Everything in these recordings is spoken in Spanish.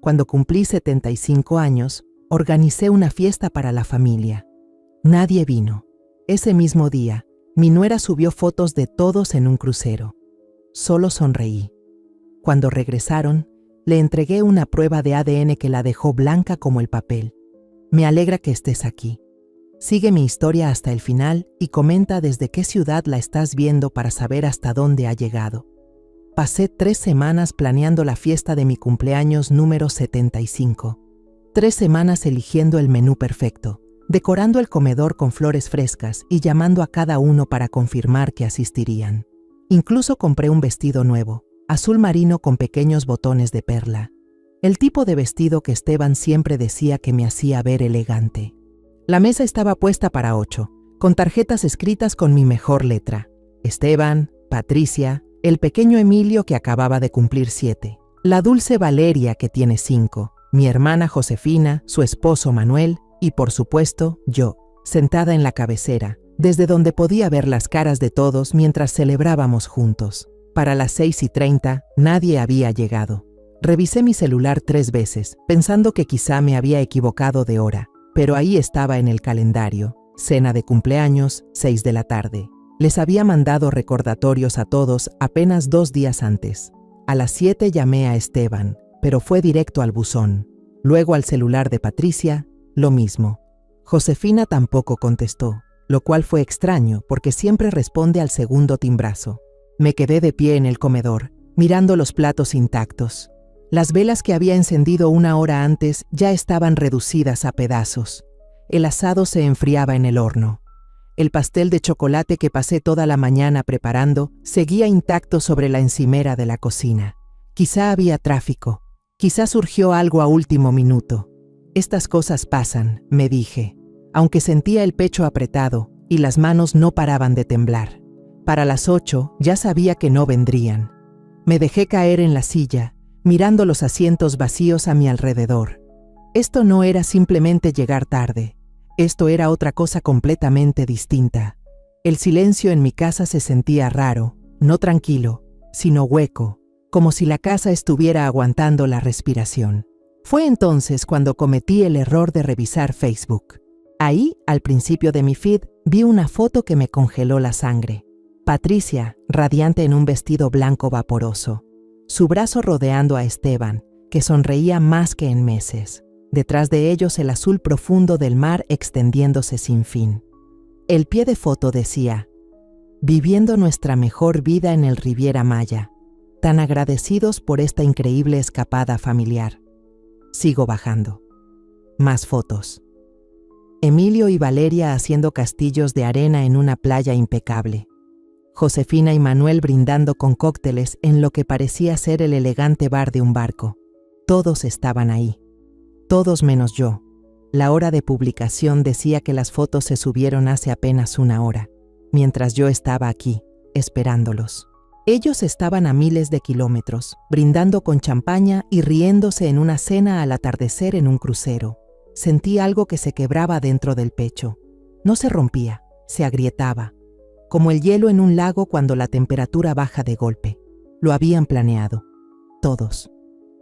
Cuando cumplí 75 años, organicé una fiesta para la familia. Nadie vino. Ese mismo día, mi nuera subió fotos de todos en un crucero. Solo sonreí. Cuando regresaron, le entregué una prueba de ADN que la dejó blanca como el papel. Me alegra que estés aquí. Sigue mi historia hasta el final y comenta desde qué ciudad la estás viendo para saber hasta dónde ha llegado. Pasé 3 semanas planeando la fiesta de mi cumpleaños número 75. 3 semanas eligiendo el menú perfecto, decorando el comedor con flores frescas y llamando a cada uno para confirmar que asistirían. Incluso compré un vestido nuevo, azul marino con pequeños botones de perla. El tipo de vestido que Esteban siempre decía que me hacía ver elegante. La mesa estaba puesta para 8, con tarjetas escritas con mi mejor letra. Esteban, Patricia, el pequeño Emilio que acababa de cumplir 7, la dulce Valeria que tiene 5, mi hermana Josefina, su esposo Manuel y, por supuesto, yo, sentada en la cabecera, desde donde podía ver las caras de todos mientras celebrábamos juntos. Para las 6:30, nadie había llegado. Revisé mi celular 3 veces, pensando que quizá me había equivocado de hora, pero ahí estaba en el calendario. Cena de cumpleaños, 6 de la tarde. Les había mandado recordatorios a todos apenas 2 días antes. A las 7 llamé a Esteban, pero fue directo al buzón. Luego al celular de Patricia, lo mismo. Josefina tampoco contestó, lo cual fue extraño porque siempre responde al segundo timbrazo. Me quedé de pie en el comedor, mirando los platos intactos. Las velas que había encendido 1 hora antes ya estaban reducidas a pedazos. El asado se enfriaba en el horno. El pastel de chocolate que pasé toda la mañana preparando seguía intacto sobre la encimera de la cocina. Quizá había tráfico. Quizá surgió algo a último minuto. Estas cosas pasan, me dije, aunque sentía el pecho apretado y las manos no paraban de temblar. Para las 8 ya sabía que no vendrían. Me dejé caer en la silla, mirando los asientos vacíos a mi alrededor. Esto no era simplemente llegar tarde. Esto era otra cosa completamente distinta. El silencio en mi casa se sentía raro, no tranquilo, sino hueco, como si la casa estuviera aguantando la respiración. Fue entonces cuando cometí el error de revisar Facebook. Ahí, al principio de mi feed, vi una foto que me congeló la sangre. Patricia, radiante en un vestido blanco vaporoso. Su brazo rodeando a Esteban, que sonreía más que en meses. Detrás de ellos el azul profundo del mar extendiéndose sin fin. El pie de foto decía, viviendo nuestra mejor vida en el Riviera Maya, tan agradecidos por esta increíble escapada familiar. Sigo bajando. Más fotos. Emilio y Valeria haciendo castillos de arena en una playa impecable. Josefina y Manuel brindando con cócteles en lo que parecía ser el elegante bar de un barco. Todos estaban ahí. Todos menos yo. La hora de publicación decía que las fotos se subieron hace apenas 1 hora, mientras yo estaba aquí, esperándolos. Ellos estaban a miles de kilómetros, brindando con champaña y riéndose en una cena al atardecer en un crucero. Sentí algo que se quebraba dentro del pecho. No se rompía, se agrietaba, como el hielo en un lago cuando la temperatura baja de golpe. Lo habían planeado, todos.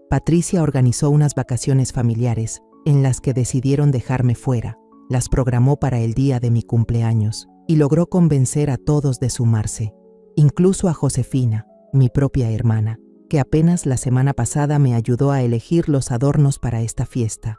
Patricia organizó unas vacaciones familiares en las que decidieron dejarme fuera. Las programó para el día de mi cumpleaños y logró convencer a todos de sumarse, incluso a Josefina, mi propia hermana, que apenas la semana pasada me ayudó a elegir los adornos para esta fiesta.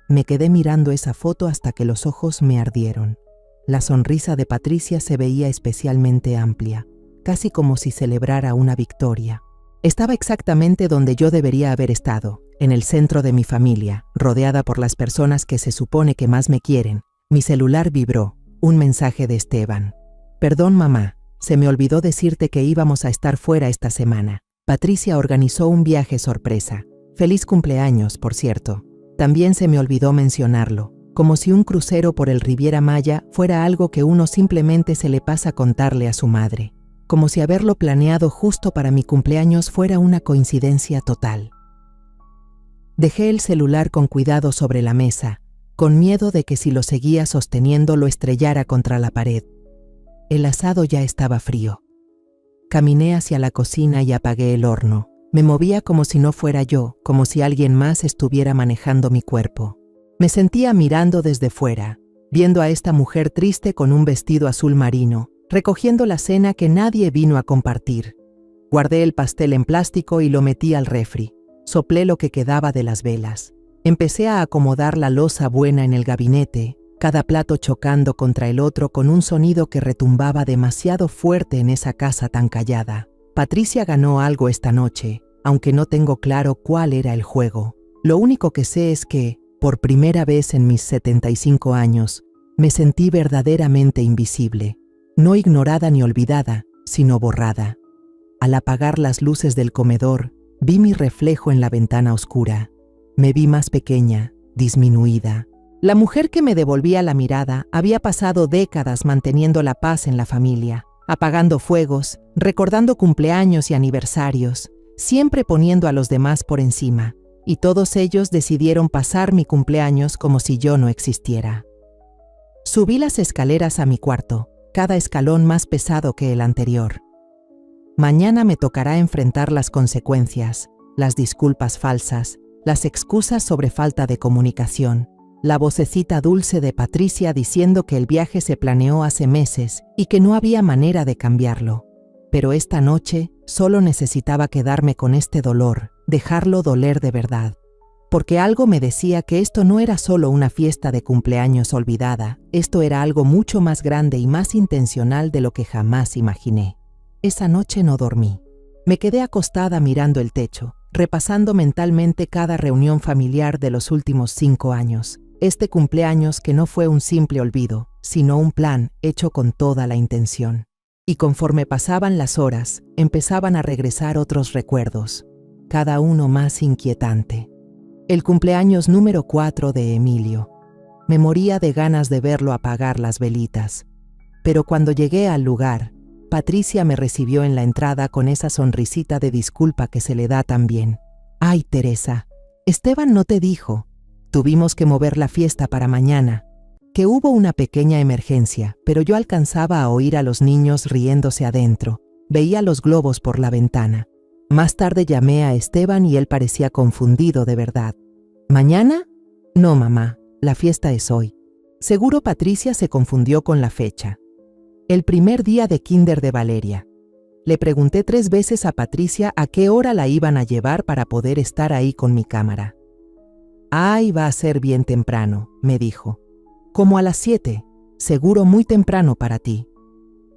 Me quedé mirando esa foto hasta que los ojos me ardieron. La sonrisa de Patricia se veía especialmente amplia, casi como si celebrara una victoria. Estaba exactamente donde yo debería haber estado, en el centro de mi familia, rodeada por las personas que se supone que más me quieren. Mi celular vibró, un mensaje de Esteban. Perdón, mamá, se me olvidó decirte que íbamos a estar fuera esta semana. Patricia organizó un viaje sorpresa. Feliz cumpleaños, por cierto. También se me olvidó mencionarlo, como si un crucero por el Riviera Maya fuera algo que uno simplemente se le pasa a contarle a su madre. Como si haberlo planeado justo para mi cumpleaños fuera una coincidencia total. Dejé el celular con cuidado sobre la mesa, con miedo de que si lo seguía sosteniendo lo estrellara contra la pared. El asado ya estaba frío. Caminé hacia la cocina y apagué el horno. Me movía como si no fuera yo, como si alguien más estuviera manejando mi cuerpo. Me sentía mirando desde fuera, viendo a esta mujer triste con un vestido azul marino, recogiendo la cena que nadie vino a compartir. Guardé el pastel en plástico y lo metí al refri. Soplé lo que quedaba de las velas. Empecé a acomodar la loza buena en el gabinete, cada plato chocando contra el otro con un sonido que retumbaba demasiado fuerte en esa casa tan callada. Patricia ganó algo esta noche, aunque no tengo claro cuál era el juego. Lo único que sé es que, por primera vez en mis 75 años, me sentí verdaderamente invisible. No ignorada ni olvidada, sino borrada. Al apagar las luces del comedor, vi mi reflejo en la ventana oscura. Me vi más pequeña, disminuida. La mujer que me devolvía la mirada había pasado décadas manteniendo la paz en la familia, apagando fuegos, recordando cumpleaños y aniversarios, siempre poniendo a los demás por encima, y todos ellos decidieron pasar mi cumpleaños como si yo no existiera. Subí las escaleras a mi cuarto, cada escalón más pesado que el anterior. Mañana me tocará enfrentar las consecuencias, las disculpas falsas, las excusas sobre falta de comunicación, la vocecita dulce de Patricia diciendo que el viaje se planeó hace meses y que no había manera de cambiarlo. Pero esta noche solo necesitaba quedarme con este dolor, dejarlo doler de verdad. Porque algo me decía que esto no era solo una fiesta de cumpleaños olvidada, esto era algo mucho más grande y más intencional de lo que jamás imaginé. Esa noche no dormí. Me quedé acostada mirando el techo, repasando mentalmente cada reunión familiar de los últimos 5 años. Este cumpleaños que no fue un simple olvido, sino un plan hecho con toda la intención. Y conforme pasaban las horas, empezaban a regresar otros recuerdos, cada uno más inquietante. El cumpleaños número 4 de Emilio. Me moría de ganas de verlo apagar las velitas. Pero cuando llegué al lugar, Patricia me recibió en la entrada con esa sonrisita de disculpa que se le da tan bien. «Ay, Teresa, Esteban no te dijo. Tuvimos que mover la fiesta para mañana. Que hubo una pequeña emergencia, pero yo alcanzaba a oír a los niños riéndose adentro. Veía los globos por la ventana. Más tarde llamé a Esteban y él parecía confundido de verdad. ¿Mañana? No, mamá, la fiesta es hoy. Seguro Patricia se confundió con la fecha. El primer día de kinder de Valeria. Le pregunté 3 veces a Patricia a qué hora la iban a llevar para poder estar ahí con mi cámara. «Ay, va a ser bien temprano», me dijo. «Como a las 7, seguro muy temprano para ti».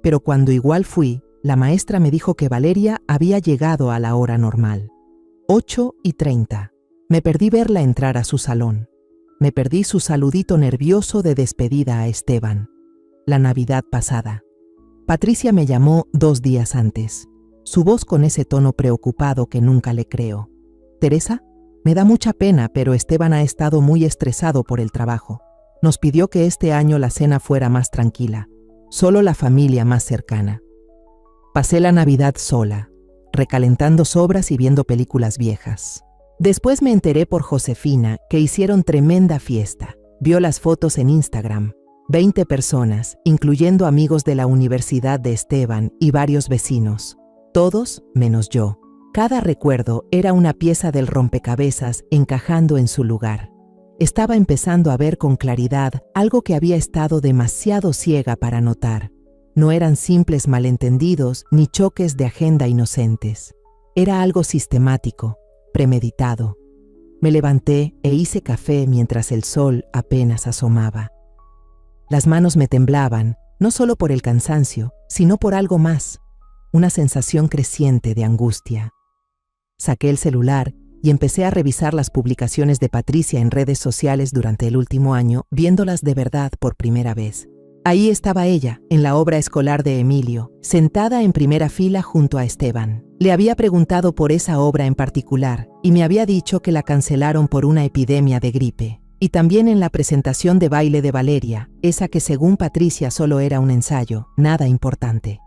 Pero cuando igual fui, la maestra me dijo que Valeria había llegado a la hora normal. 8:30. Me perdí verla entrar a su salón. Me perdí su saludito nervioso de despedida a Esteban. La Navidad pasada. Patricia me llamó 2 días antes. Su voz con ese tono preocupado que nunca le creo. «Teresa, me da mucha pena, pero Esteban ha estado muy estresado por el trabajo. Nos pidió que este año la cena fuera más tranquila, solo la familia más cercana». Pasé la Navidad sola, recalentando sobras y viendo películas viejas. Después me enteré por Josefina que hicieron tremenda fiesta. Vio las fotos en Instagram. 20 personas, incluyendo amigos de la universidad de Esteban y varios vecinos. Todos menos yo. Cada recuerdo era una pieza del rompecabezas encajando en su lugar. Estaba empezando a ver con claridad algo que había estado demasiado ciega para notar. No eran simples malentendidos ni choques de agenda inocentes. Era algo sistemático, premeditado. Me levanté e hice café mientras el sol apenas asomaba. Las manos me temblaban, no solo por el cansancio, sino por algo más, una sensación creciente de angustia. Saqué el celular y empecé a revisar las publicaciones de Patricia en redes sociales durante el último año, viéndolas de verdad por primera vez. Ahí estaba ella, en la obra escolar de Emilio, sentada en primera fila junto a Esteban. Le había preguntado por esa obra en particular y me había dicho que la cancelaron por una epidemia de gripe. Y también en la presentación de baile de Valeria, esa que según Patricia solo era un ensayo, nada importante.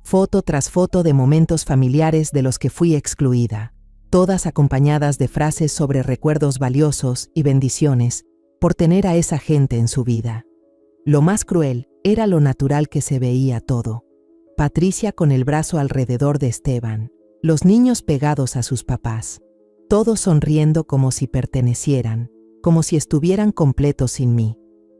Foto tras foto de momentos familiares de los que fui excluida, todas acompañadas de frases sobre recuerdos valiosos y bendiciones por tener a esa gente en su vida. Lo más cruel era lo natural que se veía todo. Patricia con el brazo alrededor de Esteban, Los niños pegados a sus papás, todos sonriendo como si pertenecieran, como si estuvieran completos sin mí.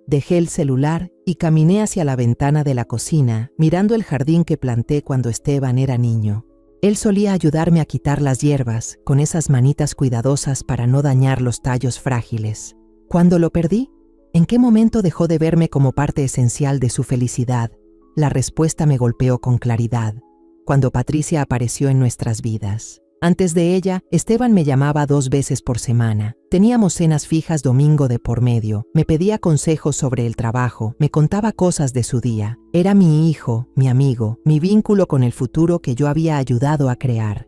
Dejé el celular y caminé hacia la ventana de la cocina, mirando el jardín que planté cuando Esteban era niño. Él solía ayudarme a quitar las hierbas, con esas manitas cuidadosas para no dañar los tallos frágiles. Cuando lo perdí, ¿en qué momento dejó de verme como parte esencial de su felicidad? La respuesta me golpeó con claridad, cuando Patricia apareció en nuestras vidas. Antes de ella, Esteban me llamaba 2 veces por semana. Teníamos cenas fijas domingo de por medio. Me pedía consejos sobre el trabajo, me contaba cosas de su día. Era mi hijo, mi amigo, mi vínculo con el futuro que yo había ayudado a crear.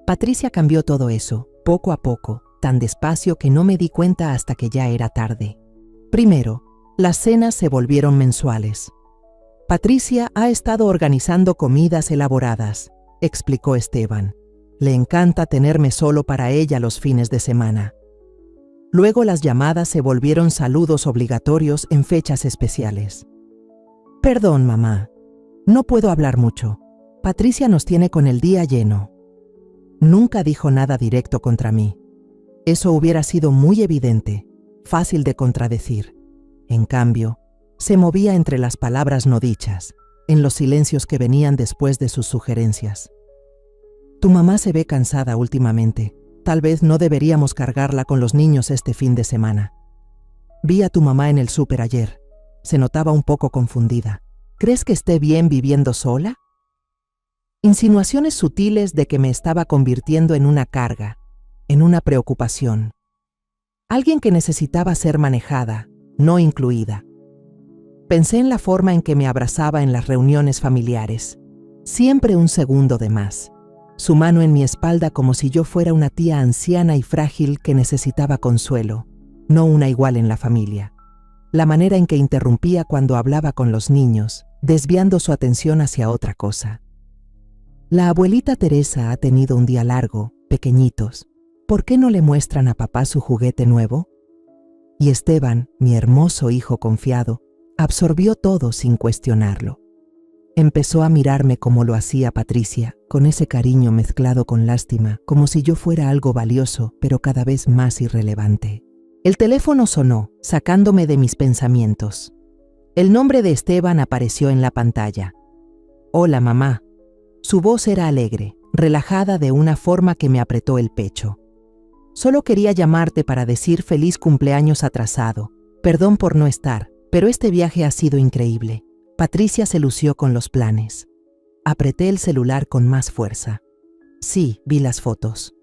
Patricia cambió todo eso, poco a poco, tan despacio que no me di cuenta hasta que ya era tarde. Primero, las cenas se volvieron mensuales. Patricia ha estado organizando comidas elaboradas, explicó Esteban. Le encanta tenerme solo para ella los fines de semana. Luego las llamadas se volvieron saludos obligatorios en fechas especiales. Perdón, mamá. No puedo hablar mucho. Patricia nos tiene con el día lleno. Nunca dijo nada directo contra mí. Eso hubiera sido muy evidente, fácil de contradecir. En cambio, se movía entre las palabras no dichas, en los silencios que venían después de sus sugerencias. Tu mamá se ve cansada últimamente. Tal vez no deberíamos cargarla con los niños este fin de semana. Vi a tu mamá en el súper ayer. Se notaba un poco confundida. ¿Crees que esté bien viviendo sola? Insinuaciones sutiles de que me estaba convirtiendo en una carga, en una preocupación. Alguien que necesitaba ser manejada, no incluida. Pensé en la forma en que me abrazaba en las reuniones familiares. Siempre un segundo de más. Su mano en mi espalda como si yo fuera una tía anciana y frágil que necesitaba consuelo, no una igual en la familia. La manera en que interrumpía cuando hablaba con los niños, desviando su atención hacia otra cosa. La abuelita Teresa ha tenido un día largo, pequeñitos. ¿Por qué no le muestran a papá su juguete nuevo? Y Esteban, mi hermoso hijo confiado, absorbió todo sin cuestionarlo. Empezó a mirarme como lo hacía Patricia, con ese cariño mezclado con lástima, como si yo fuera algo valioso, pero cada vez más irrelevante. El teléfono sonó, sacándome de mis pensamientos. El nombre de Esteban apareció en la pantalla. Hola, mamá. Su voz era alegre, relajada de una forma que me apretó el pecho. Solo quería llamarte para decir feliz cumpleaños atrasado. Perdón por no estar, pero este viaje ha sido increíble. Patricia se lució con los planes. Apreté el celular con más fuerza. Sí, vi las fotos.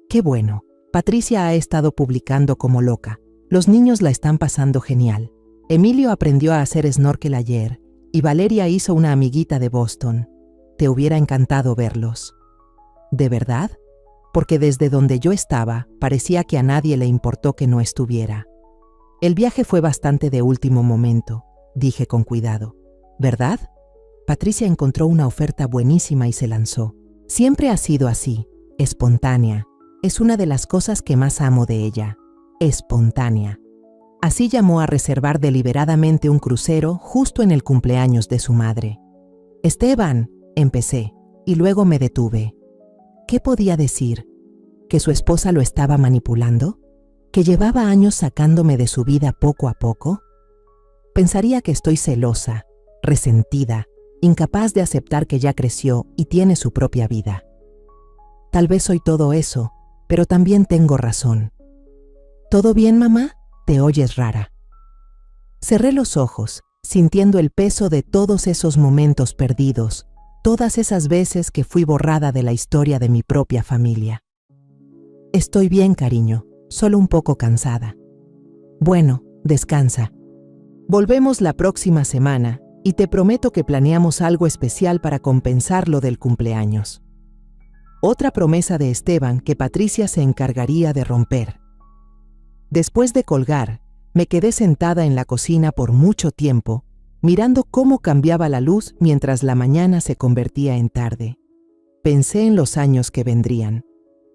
Qué bueno. Patricia ha estado publicando como loca. Los niños la están pasando genial. Emilio aprendió a hacer snorkel ayer y Valeria hizo una amiguita de Boston. Te hubiera encantado verlos. ¿De verdad? Porque desde donde yo estaba, parecía que a nadie le importó que no estuviera. El viaje fue bastante de último momento, dije con cuidado. ¿Verdad? Patricia encontró una oferta buenísima y se lanzó. Siempre ha sido así, espontánea. Es una de las cosas que más amo de ella, espontánea. Así llamó a reservar deliberadamente un crucero justo en el cumpleaños de su madre. Esteban, empecé, y luego me detuve. ¿Qué podía decir? ¿Que su esposa lo estaba manipulando? ¿Que llevaba años sacándome de su vida poco a poco? Pensaría que estoy celosa, resentida, incapaz de aceptar que ya creció y tiene su propia vida. Tal vez soy todo eso, pero también tengo razón. ¿Todo bien, mamá? Te oyes rara. Cerré los ojos, sintiendo el peso de todos esos momentos perdidos, todas esas veces que fui borrada de la historia de mi propia familia. Estoy bien, cariño, solo un poco cansada. Bueno, descansa. Volvemos la próxima semana y te prometo que planeamos algo especial para compensar lo del cumpleaños. Otra promesa de Esteban que Patricia se encargaría de romper. Después de colgar, me quedé sentada en la cocina por mucho tiempo, mirando cómo cambiaba la luz mientras la mañana se convertía en tarde. Pensé en los años que vendrían.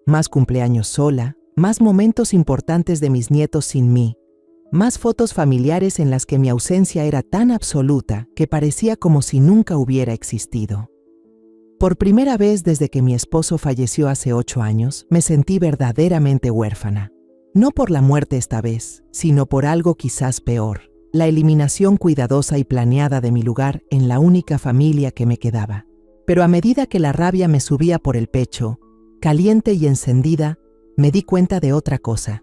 Más cumpleaños sola, más momentos importantes de mis nietos sin mí, más fotos familiares en las que mi ausencia era tan absoluta que parecía como si nunca hubiera existido. Por primera vez desde que mi esposo falleció hace 8 años, me sentí verdaderamente huérfana. No por la muerte esta vez, sino por algo quizás peor, la eliminación cuidadosa y planeada de mi lugar en la única familia que me quedaba. Pero a medida que la rabia me subía por el pecho, caliente y encendida, me di cuenta de otra cosa.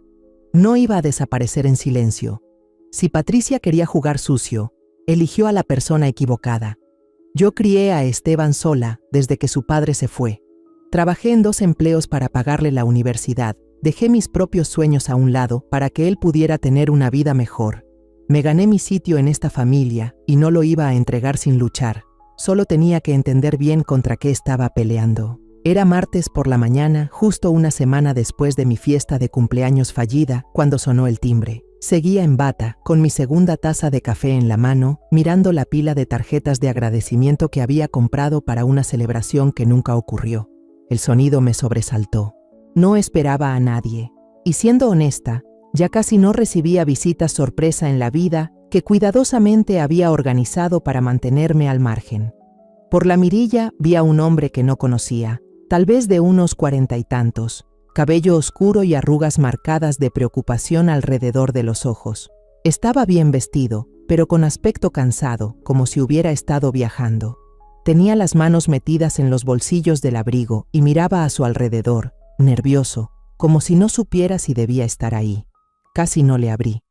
No iba a desaparecer en silencio. Si Patricia quería jugar sucio, eligió a la persona equivocada. Yo crié a Esteban sola desde que su padre se fue. Trabajé en 2 empleos para pagarle la universidad. Dejé mis propios sueños a un lado para que él pudiera tener una vida mejor. Me gané mi sitio en esta familia y no lo iba a entregar sin luchar. Solo tenía que entender bien contra qué estaba peleando. Era martes por la mañana, justo una semana después de mi fiesta de cumpleaños fallida, cuando sonó el timbre. Seguía en bata, con mi segunda taza de café en la mano, mirando la pila de tarjetas de agradecimiento que había comprado para una celebración que nunca ocurrió. El sonido me sobresaltó. No esperaba a nadie. Y siendo honesta, ya casi no recibía visitas sorpresa en la vida que cuidadosamente había organizado para mantenerme al margen. Por la mirilla vi a un hombre que no conocía, tal vez de unos 40 y tantos, cabello oscuro y arrugas marcadas de preocupación alrededor de los ojos. Estaba bien vestido, pero con aspecto cansado, como si hubiera estado viajando. Tenía las manos metidas en los bolsillos del abrigo y miraba a su alrededor, nervioso, como si no supiera si debía estar ahí. Casi no le abrí.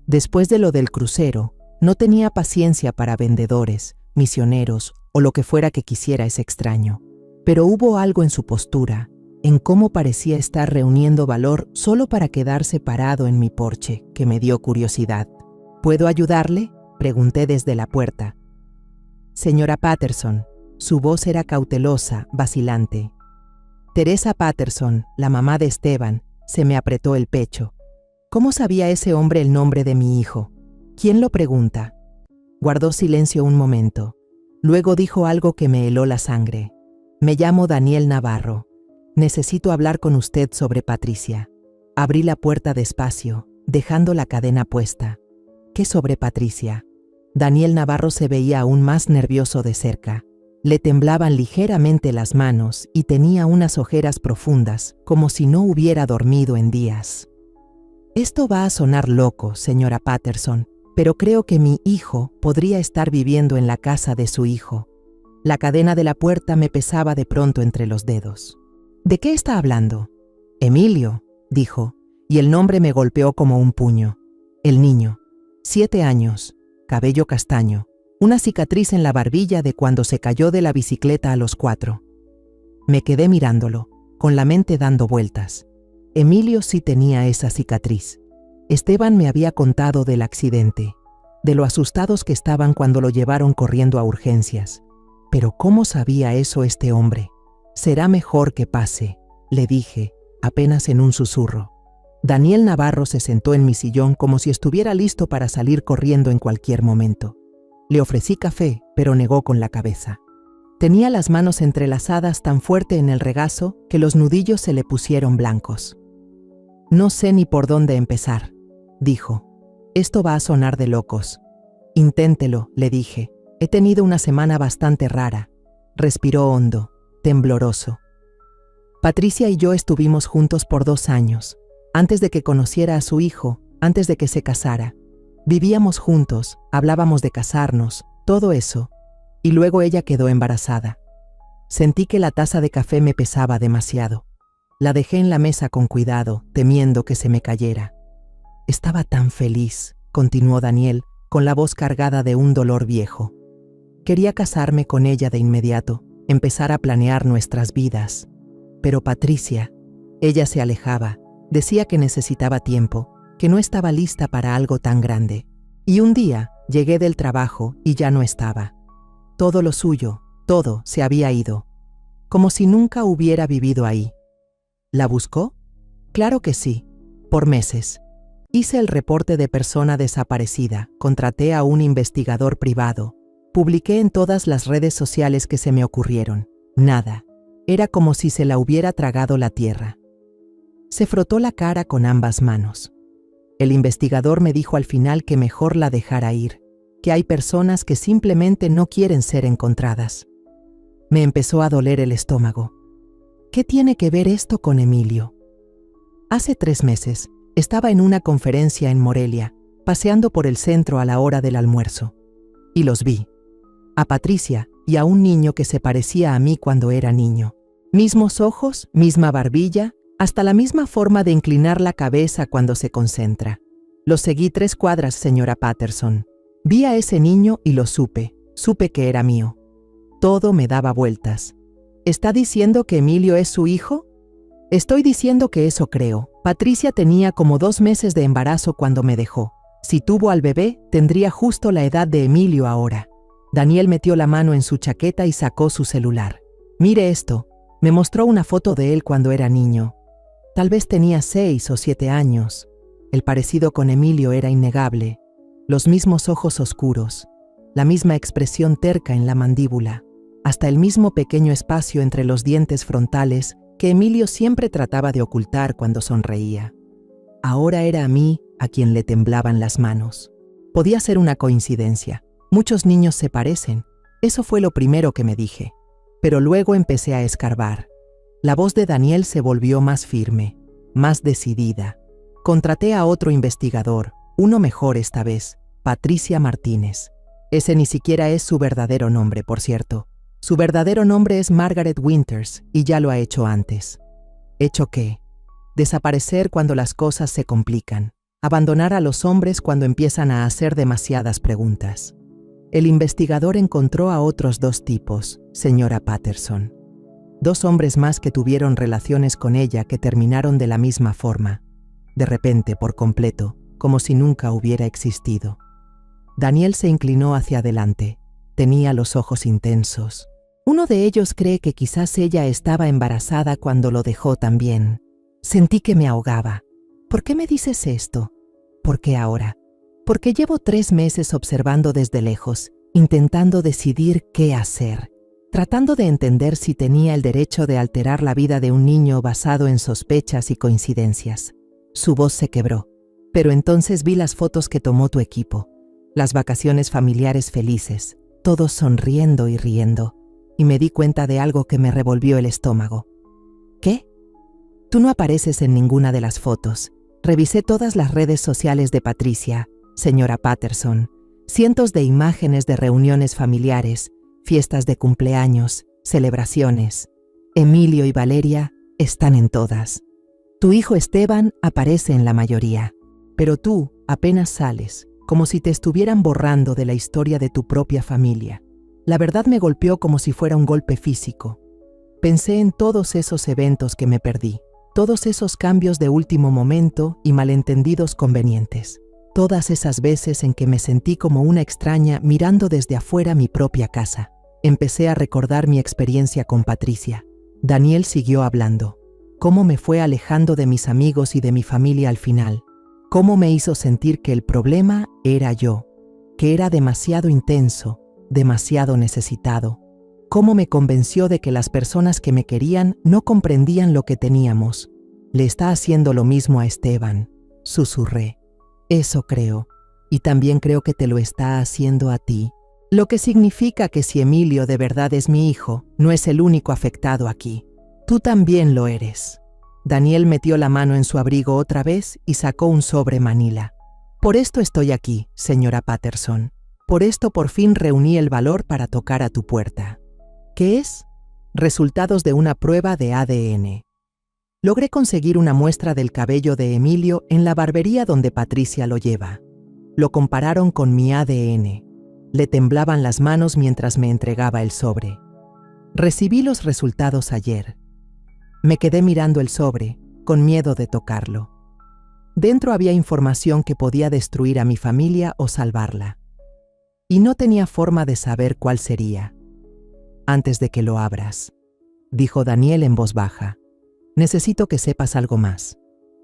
Después de lo del crucero, no tenía paciencia para vendedores, misioneros o lo que fuera que quisiera ese extraño. Pero hubo algo en su postura, en cómo parecía estar reuniendo valor solo para quedarse parado en mi porche, que me dio curiosidad. ¿Puedo ayudarle?, pregunté desde la puerta. Señora Patterson. Su voz era cautelosa, vacilante. Teresa Patterson, la mamá de Esteban, se me apretó el pecho. ¿Cómo sabía ese hombre el nombre de mi hijo? ¿Quién lo pregunta? Guardó silencio un momento. Luego dijo algo que me heló la sangre. Me llamo Daniel Navarro. Necesito hablar con usted sobre Patricia. Abrí la puerta despacio, dejando la cadena puesta. ¿Qué sobre Patricia? Daniel Navarro se veía aún más nervioso de cerca. Le temblaban ligeramente las manos y tenía unas ojeras profundas, como si no hubiera dormido en días. Esto va a sonar loco, señora Patterson, pero creo que mi hijo podría estar viviendo en la casa de su hijo. La cadena de la puerta me pesaba de pronto entre los dedos. ¿De qué está hablando? Emilio, dijo, y el nombre me golpeó como un puño. El niño, 7 años, cabello castaño, una cicatriz en la barbilla de cuando se cayó de la bicicleta a los 4. Me quedé mirándolo, con la mente dando vueltas. Emilio sí tenía esa cicatriz. Esteban me había contado del accidente, de lo asustados que estaban cuando lo llevaron corriendo a urgencias. Pero ¿cómo sabía eso este hombre? Será mejor que pase, le dije, apenas en un susurro. Daniel Navarro se sentó en mi sillón como si estuviera listo para salir corriendo en cualquier momento. Le ofrecí café, pero negó con la cabeza. Tenía las manos entrelazadas tan fuerte en el regazo que los nudillos se le pusieron blancos. No sé ni por dónde empezar, dijo. Esto va a sonar de locos. Inténtelo, le dije. He tenido una semana bastante rara. Respiró hondo, tembloroso. Patricia y yo estuvimos juntos por 2 años, antes de que conociera a su hijo, antes de que se casara. Vivíamos juntos, hablábamos de casarnos, todo eso, y luego ella quedó embarazada. Sentí que la taza de café me pesaba demasiado. La dejé en la mesa con cuidado, temiendo que se me cayera. Estaba tan feliz, continuó Daniel, con la voz cargada de un dolor viejo. Quería casarme con ella de inmediato, empezar a planear nuestras vidas. Pero Patricia, ella se alejaba, decía que necesitaba tiempo, que no estaba lista para algo tan grande. Y un día llegué del trabajo y ya no estaba. Todo lo suyo, todo se había ido, como si nunca hubiera vivido ahí. ¿La buscó? Claro que sí, por meses. Hice el reporte de persona desaparecida, contraté a un investigador privado, publiqué en todas las redes sociales que se me ocurrieron. Nada. Era como si se la hubiera tragado la tierra. Se frotó la cara con ambas manos. El investigador me dijo al final que mejor la dejara ir, que hay personas que simplemente no quieren ser encontradas. Me empezó a doler el estómago. ¿Qué tiene que ver esto con Emilio? Hace 3 meses, estaba en una conferencia en Morelia, paseando por el centro a la hora del almuerzo. Y los vi. A Patricia y a un niño que se parecía a mí cuando era niño. Mismos ojos, misma barbilla, hasta la misma forma de inclinar la cabeza cuando se concentra. Los seguí 3 cuadras, señora Patterson. Vi a ese niño y lo supe que era mío. Todo me daba vueltas. ¿Está diciendo que Emilio es su hijo? Estoy diciendo que eso creo. Patricia tenía como 2 meses de embarazo cuando me dejó. Si tuvo al bebé, tendría justo la edad de Emilio ahora. Daniel metió la mano en su chaqueta y sacó su celular. Mire esto. Me mostró una foto de él cuando era niño. Tal vez tenía 6 o 7 años. El parecido con Emilio era innegable. Los mismos ojos oscuros, la misma expresión terca en la mandíbula, hasta el mismo pequeño espacio entre los dientes frontales que Emilio siempre trataba de ocultar cuando sonreía. Ahora era a mí a quien le temblaban las manos. Podía ser una coincidencia. Muchos niños se parecen. Eso fue lo primero que me dije. Pero luego empecé a escarbar. La voz de Daniel se volvió más firme, más decidida. Contraté a otro investigador, uno mejor esta vez, Patricia Martínez. Ese ni siquiera es su verdadero nombre, por cierto. Su verdadero nombre es Margaret Winters y ya lo ha hecho antes. ¿Hecho qué? Desaparecer cuando las cosas se complican. Abandonar a los hombres cuando empiezan a hacer demasiadas preguntas. El investigador encontró a otros 2 tipos, señora Patterson. 2 hombres más que tuvieron relaciones con ella que terminaron de la misma forma. De repente, por completo, como si nunca hubiera existido. Daniel se inclinó hacia adelante. Tenía los ojos intensos. Uno de ellos cree que quizás ella estaba embarazada cuando lo dejó también. Sentí que me ahogaba. ¿Por qué me dices esto? ¿Por qué ahora? Porque llevo 3 meses observando desde lejos, intentando decidir qué hacer, tratando de entender si tenía el derecho de alterar la vida de un niño basado en sospechas y coincidencias. Su voz se quebró, pero entonces vi las fotos que tomó tu equipo, las vacaciones familiares felices, todos sonriendo y riendo, y me di cuenta de algo que me revolvió el estómago. ¿Qué? Tú no apareces en ninguna de las fotos. Revisé todas las redes sociales de Patricia, señora Patterson, cientos de imágenes de reuniones familiares, fiestas de cumpleaños, celebraciones. Emilio y Valeria están en todas. Tu hijo Esteban aparece en la mayoría, pero tú apenas sales, como si te estuvieran borrando de la historia de tu propia familia. La verdad me golpeó como si fuera un golpe físico. Pensé en todos esos eventos que me perdí, todos esos cambios de último momento y malentendidos convenientes. Todas esas veces en que me sentí como una extraña mirando desde afuera mi propia casa. Empecé a recordar mi experiencia con Patricia. Daniel siguió hablando. Cómo me fue alejando de mis amigos y de mi familia al final. Cómo me hizo sentir que el problema era yo, que era demasiado intenso, demasiado necesitado. Cómo me convenció de que las personas que me querían no comprendían lo que teníamos. Le está haciendo lo mismo a Esteban, susurré. Eso creo, y también creo que te lo está haciendo a ti. Lo que significa que si Emilio de verdad es mi hijo, no es el único afectado aquí. Tú también lo eres. Daniel metió la mano en su abrigo otra vez y sacó un sobre manila. Por esto estoy aquí, señora Patterson. Por esto por fin reuní el valor para tocar a tu puerta. ¿Qué es? Resultados de una prueba de ADN. Logré conseguir una muestra del cabello de Emilio en la barbería donde Patricia lo lleva. Lo compararon con mi ADN. Le temblaban las manos mientras me entregaba el sobre. Recibí los resultados ayer. Me quedé mirando el sobre, con miedo de tocarlo. Dentro había información que podía destruir a mi familia o salvarla. Y no tenía forma de saber cuál sería. Antes de que lo abras, dijo Daniel en voz baja. Necesito que sepas algo más.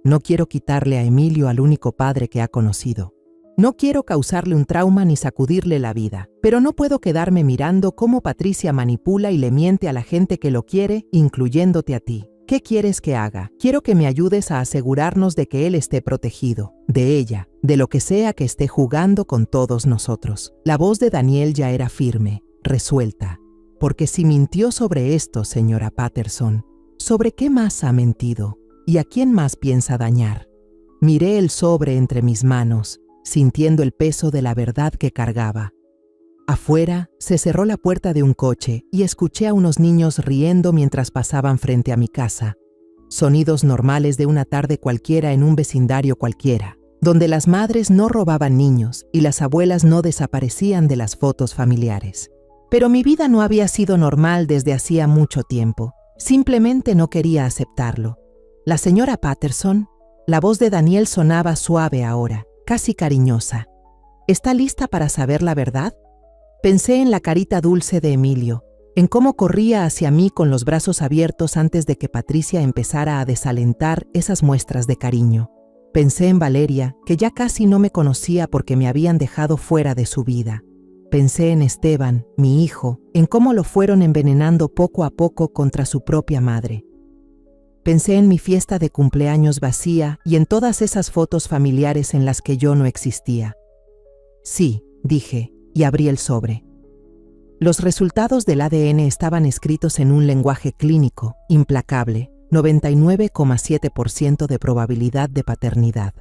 No quiero quitarle a Emilio al único padre que ha conocido. No quiero causarle un trauma ni sacudirle la vida, pero no puedo quedarme mirando cómo Patricia manipula y le miente a la gente que lo quiere, incluyéndote a ti. ¿Qué quieres que haga? Quiero que me ayudes a asegurarnos de que él esté protegido, de ella, de lo que sea que esté jugando con todos nosotros. La voz de Daniel ya era firme, resuelta. Porque si mintió sobre esto, señora Patterson, ¿sobre qué más ha mentido? ¿Y a quién más piensa dañar? Miré el sobre entre mis manos, sintiendo el peso de la verdad que cargaba. Afuera, se cerró la puerta de un coche y escuché a unos niños riendo mientras pasaban frente a mi casa. Sonidos normales de una tarde cualquiera en un vecindario cualquiera, donde las madres no robaban niños y las abuelas no desaparecían de las fotos familiares. Pero mi vida no había sido normal desde hacía mucho tiempo. Simplemente no quería aceptarlo. La señora Patterson, la voz de Daniel sonaba suave ahora, casi cariñosa. ¿Está lista para saber la verdad? Pensé en la carita dulce de Emilio, en cómo corría hacia mí con los brazos abiertos antes de que Patricia empezara a desalentar esas muestras de cariño. Pensé en Valeria, que ya casi no me conocía porque me habían dejado fuera de su vida. Pensé en Esteban, mi hijo, en cómo lo fueron envenenando poco a poco contra su propia madre. Pensé en mi fiesta de cumpleaños vacía y en todas esas fotos familiares en las que yo no existía. Sí, dije, y abrí el sobre. Los resultados del ADN estaban escritos en un lenguaje clínico, implacable, 99,7% de probabilidad de paternidad.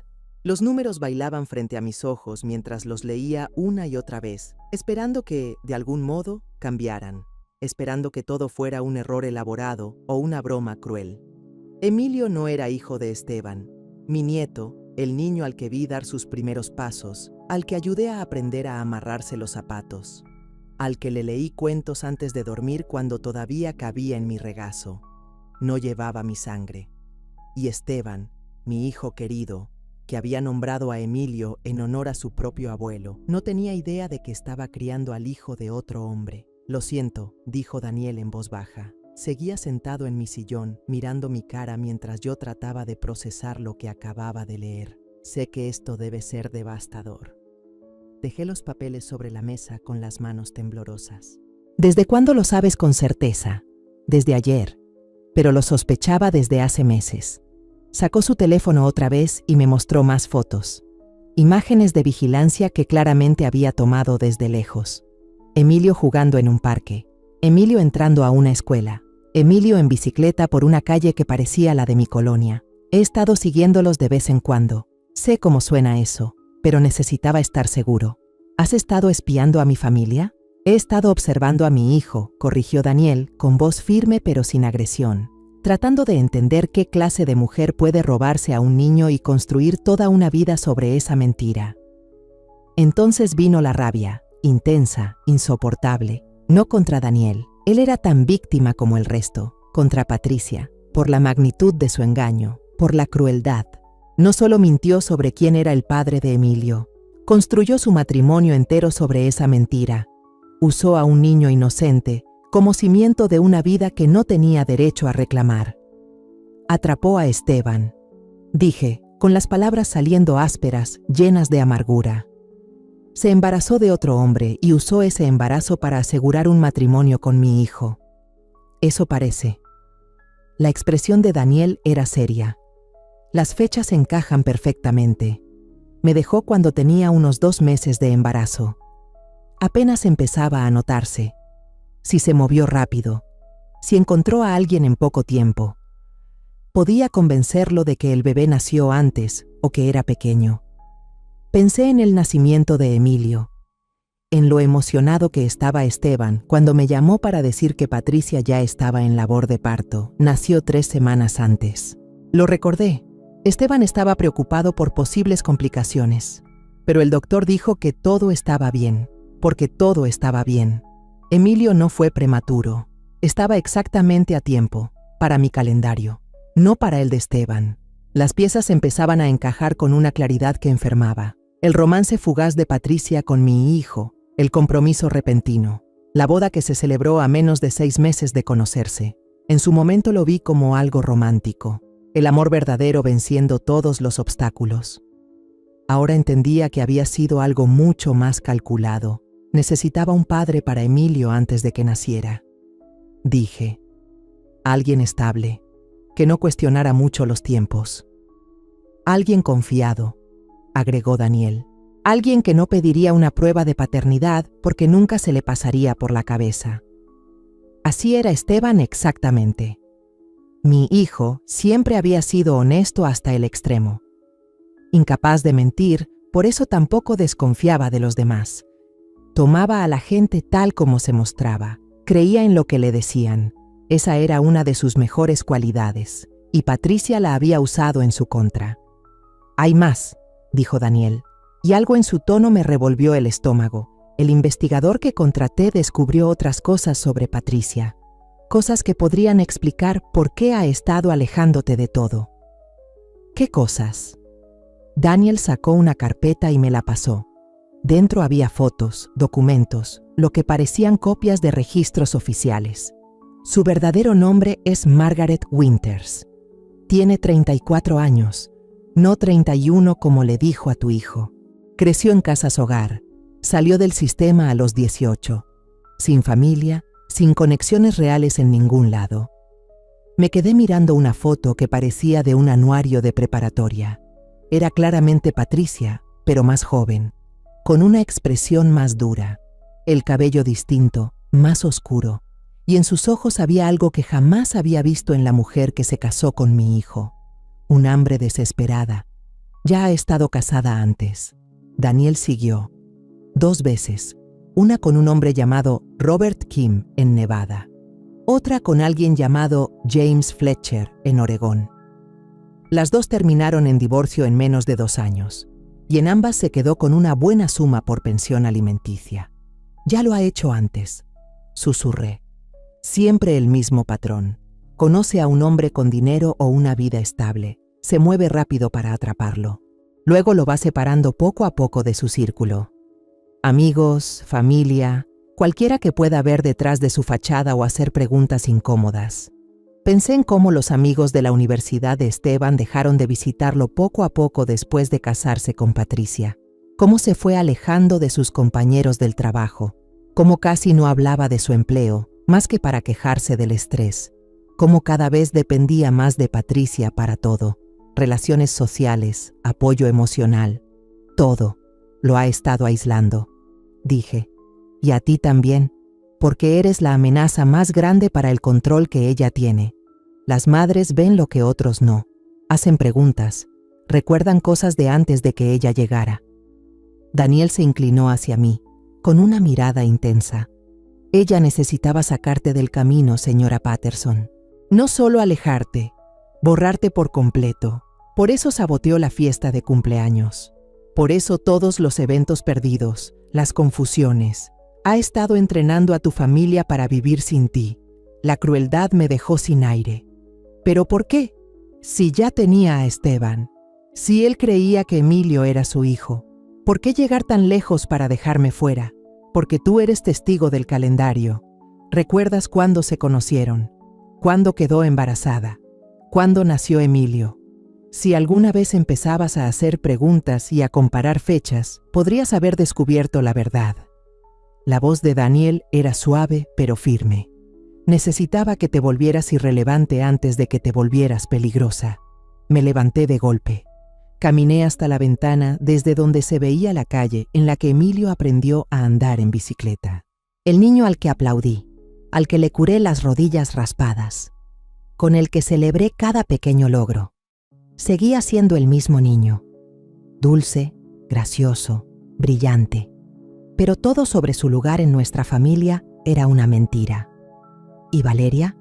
Los números bailaban frente a mis ojos mientras los leía una y otra vez, esperando que, de algún modo, cambiaran, esperando que todo fuera un error elaborado o una broma cruel. Emilio no era hijo de Esteban, mi nieto, el niño al que vi dar sus primeros pasos, al que ayudé a aprender a amarrarse los zapatos, al que le leí cuentos antes de dormir cuando todavía cabía en mi regazo. No llevaba mi sangre. Y Esteban, mi hijo querido, que había nombrado a Emilio en honor a su propio abuelo, no tenía idea de que estaba criando al hijo de otro hombre. Lo siento, dijo Daniel en voz baja. Seguía sentado en mi sillón, mirando mi cara mientras yo trataba de procesar lo que acababa de leer. Sé que esto debe ser devastador. Dejé los papeles sobre la mesa con las manos temblorosas. ¿Desde cuándo lo sabes con certeza? Desde ayer, pero lo sospechaba desde hace meses. Sacó su teléfono otra vez y me mostró más fotos. Imágenes de vigilancia que claramente había tomado desde lejos. Emilio jugando en un parque. Emilio entrando a una escuela. Emilio en bicicleta por una calle que parecía la de mi colonia. He estado siguiéndolos de vez en cuando. Sé cómo suena eso, pero necesitaba estar seguro. ¿Has estado espiando a mi familia? He estado observando a mi hijo, corrigió Daniel, con voz firme pero sin agresión, tratando de entender qué clase de mujer puede robarse a un niño y construir toda una vida sobre esa mentira. Entonces vino la rabia, intensa, insoportable, no contra Daniel. Él era tan víctima como el resto, contra Patricia, por la magnitud de su engaño, por la crueldad. No solo mintió sobre quién era el padre de Emilio, construyó su matrimonio entero sobre esa mentira. Usó a un niño inocente como cimiento de una vida que no tenía derecho a reclamar. Atrapó a Esteban, dije, con las palabras saliendo ásperas, llenas de amargura. Se embarazó de otro hombre y usó ese embarazo para asegurar un matrimonio con mi hijo. Eso parece. La expresión de Daniel era seria. Las fechas encajan perfectamente. Me dejó cuando tenía unos 2 meses de embarazo. Apenas empezaba a notarse. Si se movió rápido. Si encontró a alguien en poco tiempo. Podía convencerlo de que el bebé nació antes o que era pequeño. Pensé en el nacimiento de Emilio, en lo emocionado que estaba Esteban cuando me llamó para decir que Patricia ya estaba en labor de parto. Nació 3 semanas antes. Lo recordé. Esteban estaba preocupado por posibles complicaciones, pero el doctor dijo que todo estaba bien, porque todo estaba bien. Emilio no fue prematuro. Estaba exactamente a tiempo, para mi calendario, no para el de Esteban. Las piezas empezaban a encajar con una claridad que enfermaba. El romance fugaz de Patricia con mi hijo, el compromiso repentino, la boda que se celebró a menos de 6 meses de conocerse. En su momento lo vi como algo romántico, el amor verdadero venciendo todos los obstáculos. Ahora entendía que había sido algo mucho más calculado. Necesitaba un padre para Emilio antes de que naciera. Dije, alguien estable, que no cuestionara mucho los tiempos. Alguien confiado, agregó Daniel. Alguien que no pediría una prueba de paternidad porque nunca se le pasaría por la cabeza. Así era Esteban exactamente. Mi hijo siempre había sido honesto hasta el extremo. Incapaz de mentir, por eso tampoco desconfiaba de los demás. Tomaba a la gente tal como se mostraba, creía en lo que le decían. Esa era una de sus mejores cualidades, y Patricia la había usado en su contra. «Hay más», dijo Daniel, y algo en su tono me revolvió el estómago. El investigador que contraté descubrió otras cosas sobre Patricia, cosas que podrían explicar por qué ha estado alejándote de todo. ¿Qué cosas? Daniel sacó una carpeta y me la pasó. Dentro había fotos, documentos, lo que parecían copias de registros oficiales. Su verdadero nombre es Margaret Winters. Tiene 34 años, no 31 como le dijo a tu hijo. Creció en casas hogar. Salió del sistema a los 18, sin familia, sin conexiones reales en ningún lado. Me quedé mirando una foto que parecía de un anuario de preparatoria. Era claramente Patricia, pero más joven, con una expresión más dura, el cabello distinto, más oscuro, y en sus ojos había algo que jamás había visto en la mujer que se casó con mi hijo. Un hambre desesperada. Ya ha estado casada antes. Daniel siguió. 2 veces, una con un hombre llamado Robert Kim en Nevada, otra con alguien llamado James Fletcher en Oregón. Las 2 terminaron en divorcio en menos de 2 años, y en ambas se quedó con una buena suma por pensión alimenticia. Ya lo ha hecho antes, susurré. Siempre el mismo patrón. Conoce a un hombre con dinero o una vida estable, se mueve rápido para atraparlo. Luego lo va separando poco a poco de su círculo. Amigos, familia, cualquiera que pueda ver detrás de su fachada o hacer preguntas incómodas. Pensé en cómo los amigos de la universidad de Esteban dejaron de visitarlo poco a poco después de casarse con Patricia. Cómo se fue alejando de sus compañeros del trabajo. Cómo casi no hablaba de su empleo, más que para quejarse del estrés. Cómo cada vez dependía más de Patricia para todo. Relaciones sociales, apoyo emocional, todo. Lo ha estado aislando. Dije, y a ti también, porque eres la amenaza más grande para el control que ella tiene. Las madres ven lo que otros no, hacen preguntas, recuerdan cosas de antes de que ella llegara. Daniel se inclinó hacia mí, con una mirada intensa. Ella necesitaba sacarte del camino, señora Patterson. No solo alejarte, borrarte por completo. Por eso saboteó la fiesta de cumpleaños. Por eso todos los eventos perdidos, las confusiones. Ha estado entrenando a tu familia para vivir sin ti. La crueldad me dejó sin aire. ¿Pero por qué? Si ya tenía a Esteban, si él creía que Emilio era su hijo, ¿por qué llegar tan lejos para dejarme fuera? Porque tú eres testigo del calendario. ¿Recuerdas cuándo se conocieron? ¿Cuándo quedó embarazada? ¿Cuándo nació Emilio? Si alguna vez empezabas a hacer preguntas y a comparar fechas, podrías haber descubierto la verdad. La voz de Daniel era suave pero firme. Necesitaba que te volvieras irrelevante antes de que te volvieras peligrosa. Me levanté de golpe. Caminé hasta la ventana desde donde se veía la calle en la que Emilio aprendió a andar en bicicleta. El niño al que aplaudí, al que le curé las rodillas raspadas, con el que celebré cada pequeño logro. Seguía siendo el mismo niño, dulce, gracioso, brillante. Pero todo sobre su lugar en nuestra familia era una mentira. ¿Y Valeria?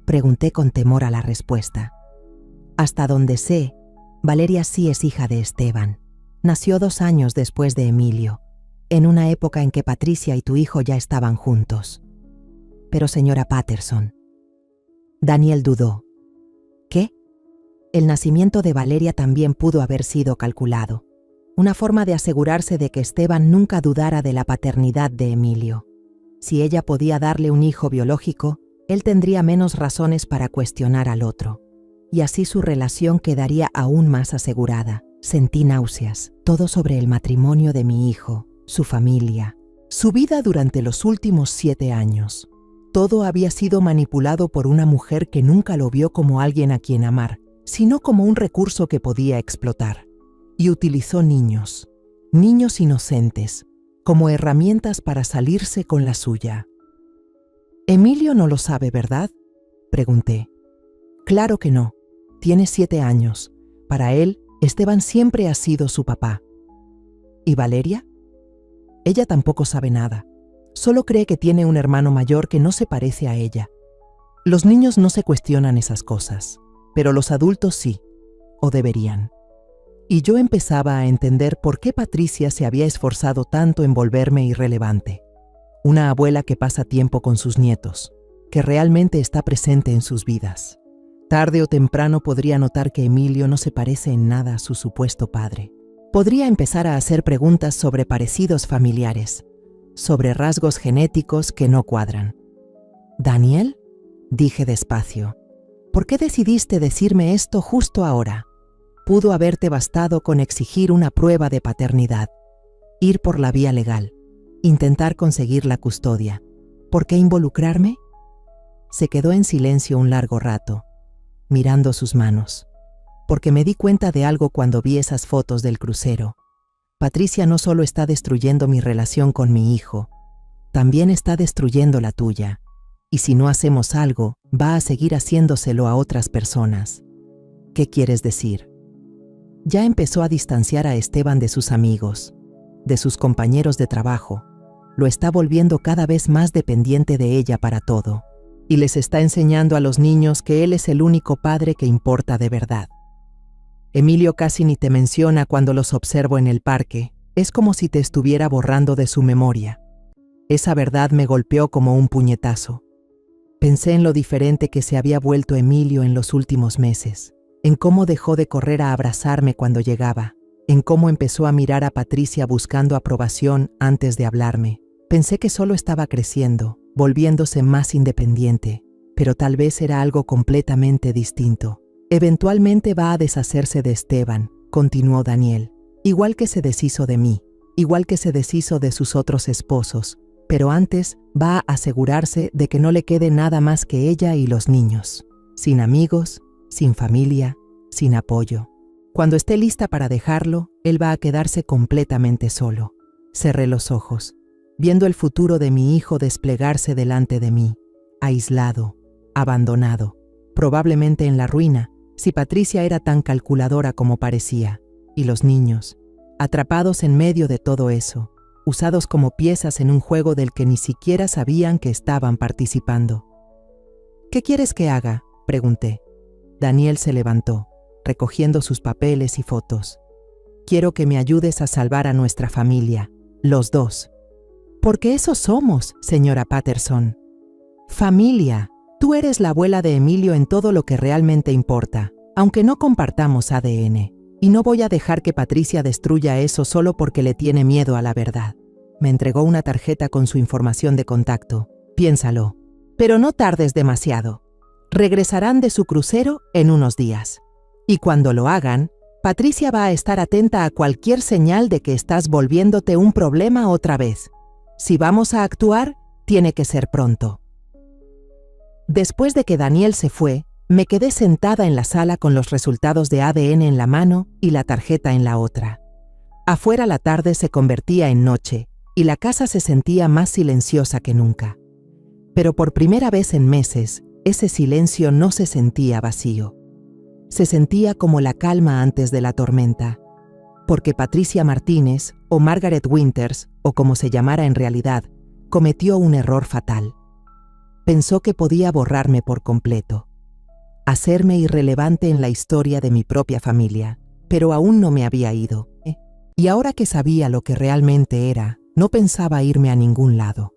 Pregunté con temor a la respuesta. Hasta donde sé, Valeria sí es hija de Esteban. Nació 2 años después de Emilio, en una época en que Patricia y tu hijo ya estaban juntos. Pero señora Patterson. Daniel dudó. ¿Qué? El nacimiento de Valeria también pudo haber sido calculado. Una forma de asegurarse de que Esteban nunca dudara de la paternidad de Emilio. Si ella podía darle un hijo biológico, él tendría menos razones para cuestionar al otro. Y así su relación quedaría aún más asegurada. Sentí náuseas, todo sobre el matrimonio de mi hijo, su familia, su vida durante los últimos 7 años. Todo había sido manipulado por una mujer que nunca lo vio como alguien a quien amar, sino como un recurso que podía explotar. Y utilizó niños inocentes, como herramientas para salirse con la suya. Emilio no lo sabe, ¿verdad?, pregunté. Claro que no. Tiene 7 años. Para él, Esteban siempre ha sido su papá. ¿Y Valeria? Ella tampoco sabe nada. Solo cree que tiene un hermano mayor que no se parece a ella. Los niños no se cuestionan esas cosas, pero los adultos sí, o deberían. Y yo empezaba a entender por qué Patricia se había esforzado tanto en volverme irrelevante. Una abuela que pasa tiempo con sus nietos, que realmente está presente en sus vidas. Tarde o temprano podría notar que Emilio no se parece en nada a su supuesto padre. Podría empezar a hacer preguntas sobre parecidos familiares, sobre rasgos genéticos que no cuadran. «¿Daniel?», dije despacio. «¿Por qué decidiste decirme esto justo ahora? Pudo haberte bastado con exigir una prueba de paternidad, ir por la vía legal, intentar conseguir la custodia. ¿Por qué involucrarme?». Se quedó en silencio un largo rato, mirando sus manos, porque me di cuenta de algo cuando vi esas fotos del crucero. Patricia no solo está destruyendo mi relación con mi hijo, también está destruyendo la tuya, y si no hacemos algo, va a seguir haciéndoselo a otras personas. ¿Qué quieres decir? Ya empezó a distanciar a Esteban de sus amigos, de sus compañeros de trabajo. Lo está volviendo cada vez más dependiente de ella para todo, y les está enseñando a los niños que él es el único padre que importa de verdad. Emilio casi ni te menciona cuando los observo en el parque. Es como si te estuviera borrando de su memoria. Esa verdad me golpeó como un puñetazo. Pensé en lo diferente que se había vuelto Emilio en los últimos meses, en cómo dejó de correr a abrazarme cuando llegaba, en cómo empezó a mirar a Patricia buscando aprobación antes de hablarme. Pensé que solo estaba creciendo, volviéndose más independiente, pero tal vez era algo completamente distinto. Eventualmente va a deshacerse de Esteban, continuó Daniel, igual que se deshizo de mí, igual que se deshizo de sus otros esposos, pero antes va a asegurarse de que no le quede nada más que ella y los niños, sin amigos, sin familia, sin apoyo. Cuando esté lista para dejarlo, él va a quedarse completamente solo. Cerré los ojos, viendo el futuro de mi hijo desplegarse delante de mí, aislado, abandonado, probablemente en la ruina, si Patricia era tan calculadora como parecía, y los niños, atrapados en medio de todo eso, usados como piezas en un juego del que ni siquiera sabían que estaban participando. «¿Qué quieres que haga?», pregunté. Daniel se levantó, recogiendo sus papeles y fotos. «Quiero que me ayudes a salvar a nuestra familia, los dos». «Porque eso somos, señora Patterson. Familia. Tú eres la abuela de Emilio en todo lo que realmente importa, aunque no compartamos ADN. Y no voy a dejar que Patricia destruya eso solo porque le tiene miedo a la verdad». Me entregó una tarjeta con su información de contacto. «Piénsalo, pero no tardes demasiado. Regresarán de su crucero en unos días. Y cuando lo hagan, Patricia va a estar atenta a cualquier señal de que estás volviéndote un problema otra vez. Si vamos a actuar, tiene que ser pronto». Después de que Daniel se fue, me quedé sentada en la sala con los resultados de ADN en la mano y la tarjeta en la otra. Afuera la tarde se convertía en noche y la casa se sentía más silenciosa que nunca. Pero por primera vez en meses, ese silencio no se sentía vacío. Se sentía como la calma antes de la tormenta, porque Patricia Martínez, o Margaret Winters, o como se llamara en realidad, cometió un error fatal. Pensó que podía borrarme por completo, hacerme irrelevante en la historia de mi propia familia, pero aún no me había ido. Y ahora que sabía lo que realmente era, no pensaba irme a ningún lado.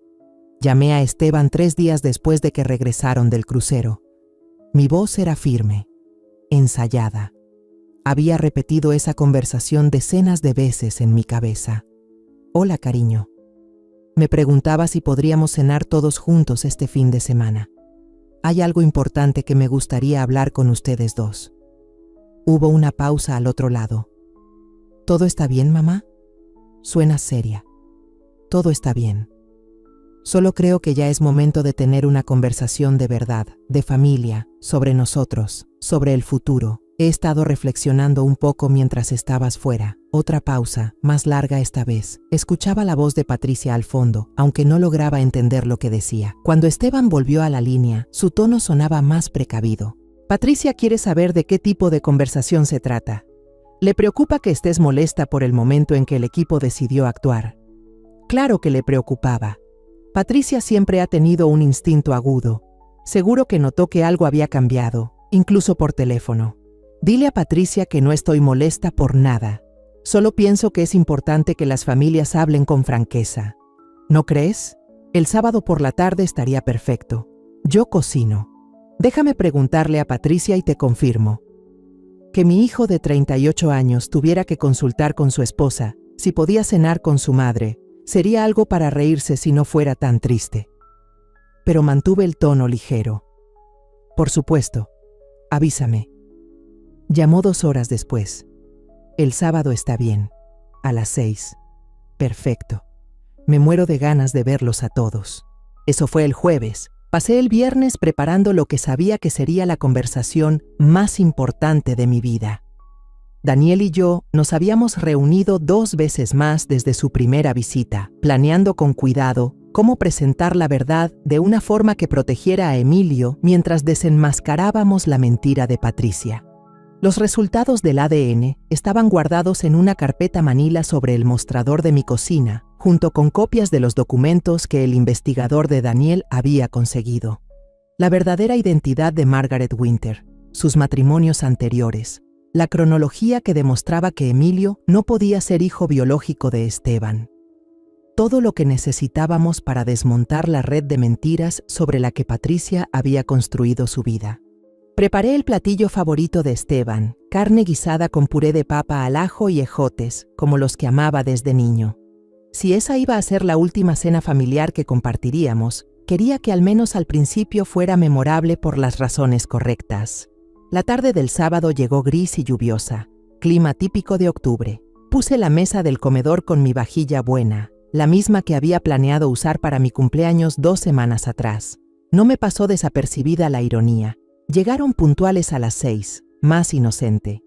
Llamé a Esteban 3 días después de que regresaron del crucero. Mi voz era firme, ensayada. Había repetido esa conversación decenas de veces en mi cabeza. «Hola, cariño». Me preguntaba si podríamos cenar todos juntos este fin de semana. «Hay algo importante que me gustaría hablar con ustedes dos». Hubo una pausa al otro lado. «¿Todo está bien, mamá?». Suena seria. «Todo está bien. Solo creo que ya es momento de tener una conversación de verdad, de familia, sobre nosotros, sobre el futuro, He estado reflexionando un poco mientras estabas fuera. Otra pausa, más larga esta vez. Escuchaba la voz de Patricia al fondo, aunque no lograba entender lo que decía. Cuando Esteban volvió a la línea, su tono sonaba más precavido. Patricia quiere saber de qué tipo de conversación se trata. Le preocupa que estés molesta por el momento en que el equipo decidió actuar. Claro que le preocupaba. Patricia siempre ha tenido un instinto agudo. Seguro que notó que algo había cambiado, incluso por teléfono. Dile a Patricia que no estoy molesta por nada. Solo pienso que es importante que las familias hablen con franqueza. ¿No crees? El sábado por la tarde estaría perfecto. Yo cocino. Déjame preguntarle a Patricia y te confirmo. Que mi hijo de 38 años tuviera que consultar con su esposa si podía cenar con su madre sería algo para reírse si no fuera tan triste. Pero mantuve el tono ligero. Por supuesto. Avísame. Llamó 2 horas después. El sábado está bien. A las 6. Perfecto. Me muero de ganas de verlos a todos. Eso fue el jueves. Pasé el viernes preparando lo que sabía que sería la conversación más importante de mi vida. Daniel y yo nos habíamos reunido 2 veces más desde su primera visita, planeando con cuidado cómo presentar la verdad de una forma que protegiera a Emilio mientras desenmascarábamos la mentira de Patricia. Los resultados del ADN estaban guardados en una carpeta manila sobre el mostrador de mi cocina, junto con copias de los documentos que el investigador de Daniel había conseguido. La verdadera identidad de Margaret Winter, sus matrimonios anteriores, la cronología que demostraba que Emilio no podía ser hijo biológico de Esteban. Todo lo que necesitábamos para desmontar la red de mentiras sobre la que Patricia había construido su vida. Preparé el platillo favorito de Esteban, carne guisada con puré de papa al ajo y ejotes, como los que amaba desde niño. Si esa iba a ser la última cena familiar que compartiríamos, quería que al menos al principio fuera memorable por las razones correctas. La tarde del sábado llegó gris y lluviosa, clima típico de octubre. Puse la mesa del comedor con mi vajilla buena, la misma que había planeado usar para mi cumpleaños 2 semanas atrás. No me pasó desapercibida la ironía. Llegaron puntuales a las 6, más inocente.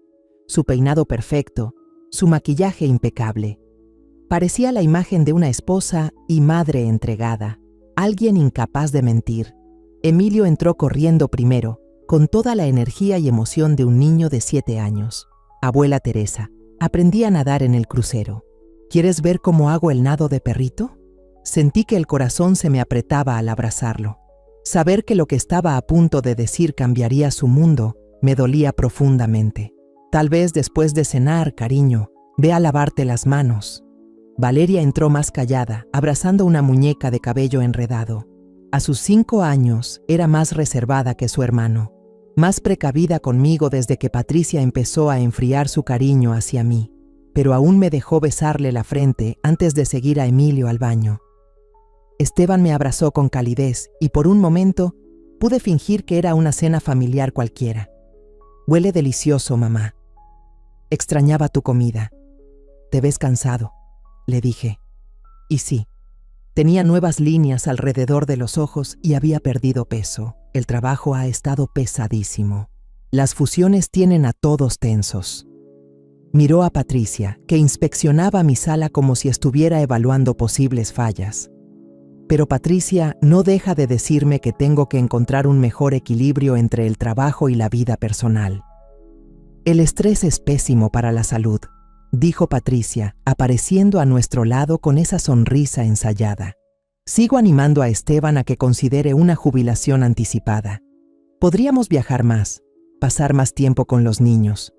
Su peinado perfecto, su maquillaje impecable. Parecía la imagen de una esposa y madre entregada, alguien incapaz de mentir. Emilio entró corriendo primero, con toda la energía y emoción de un niño de 7 años. Abuela Teresa, aprendí a nadar en el crucero. ¿Quieres ver cómo hago el nado de perrito? Sentí que el corazón se me apretaba al abrazarlo. Saber que lo que estaba a punto de decir cambiaría su mundo me dolía profundamente. Tal vez después de cenar, cariño, ve a lavarte las manos. Valeria entró más callada, abrazando una muñeca de cabello enredado. A sus 5 años era más reservada que su hermano, más precavida conmigo desde que Patricia empezó a enfriar su cariño hacia mí, pero aún me dejó besarle la frente antes de seguir a Emilio al baño. Esteban me abrazó con calidez y por un momento pude fingir que era una cena familiar cualquiera. Huele delicioso, mamá. Extrañaba tu comida. Te ves cansado, le dije. Y sí, tenía nuevas líneas alrededor de los ojos y había perdido peso. El trabajo ha estado pesadísimo. Las fusiones tienen a todos tensos. Miró a Patricia, que inspeccionaba mi sala como si estuviera evaluando posibles fallas. Pero Patricia no deja de decirme que tengo que encontrar un mejor equilibrio entre el trabajo y la vida personal. El estrés es pésimo para la salud, dijo Patricia, apareciendo a nuestro lado con esa sonrisa ensayada. Sigo animando a Esteban a que considere una jubilación anticipada. Podríamos viajar más, pasar más tiempo con los niños.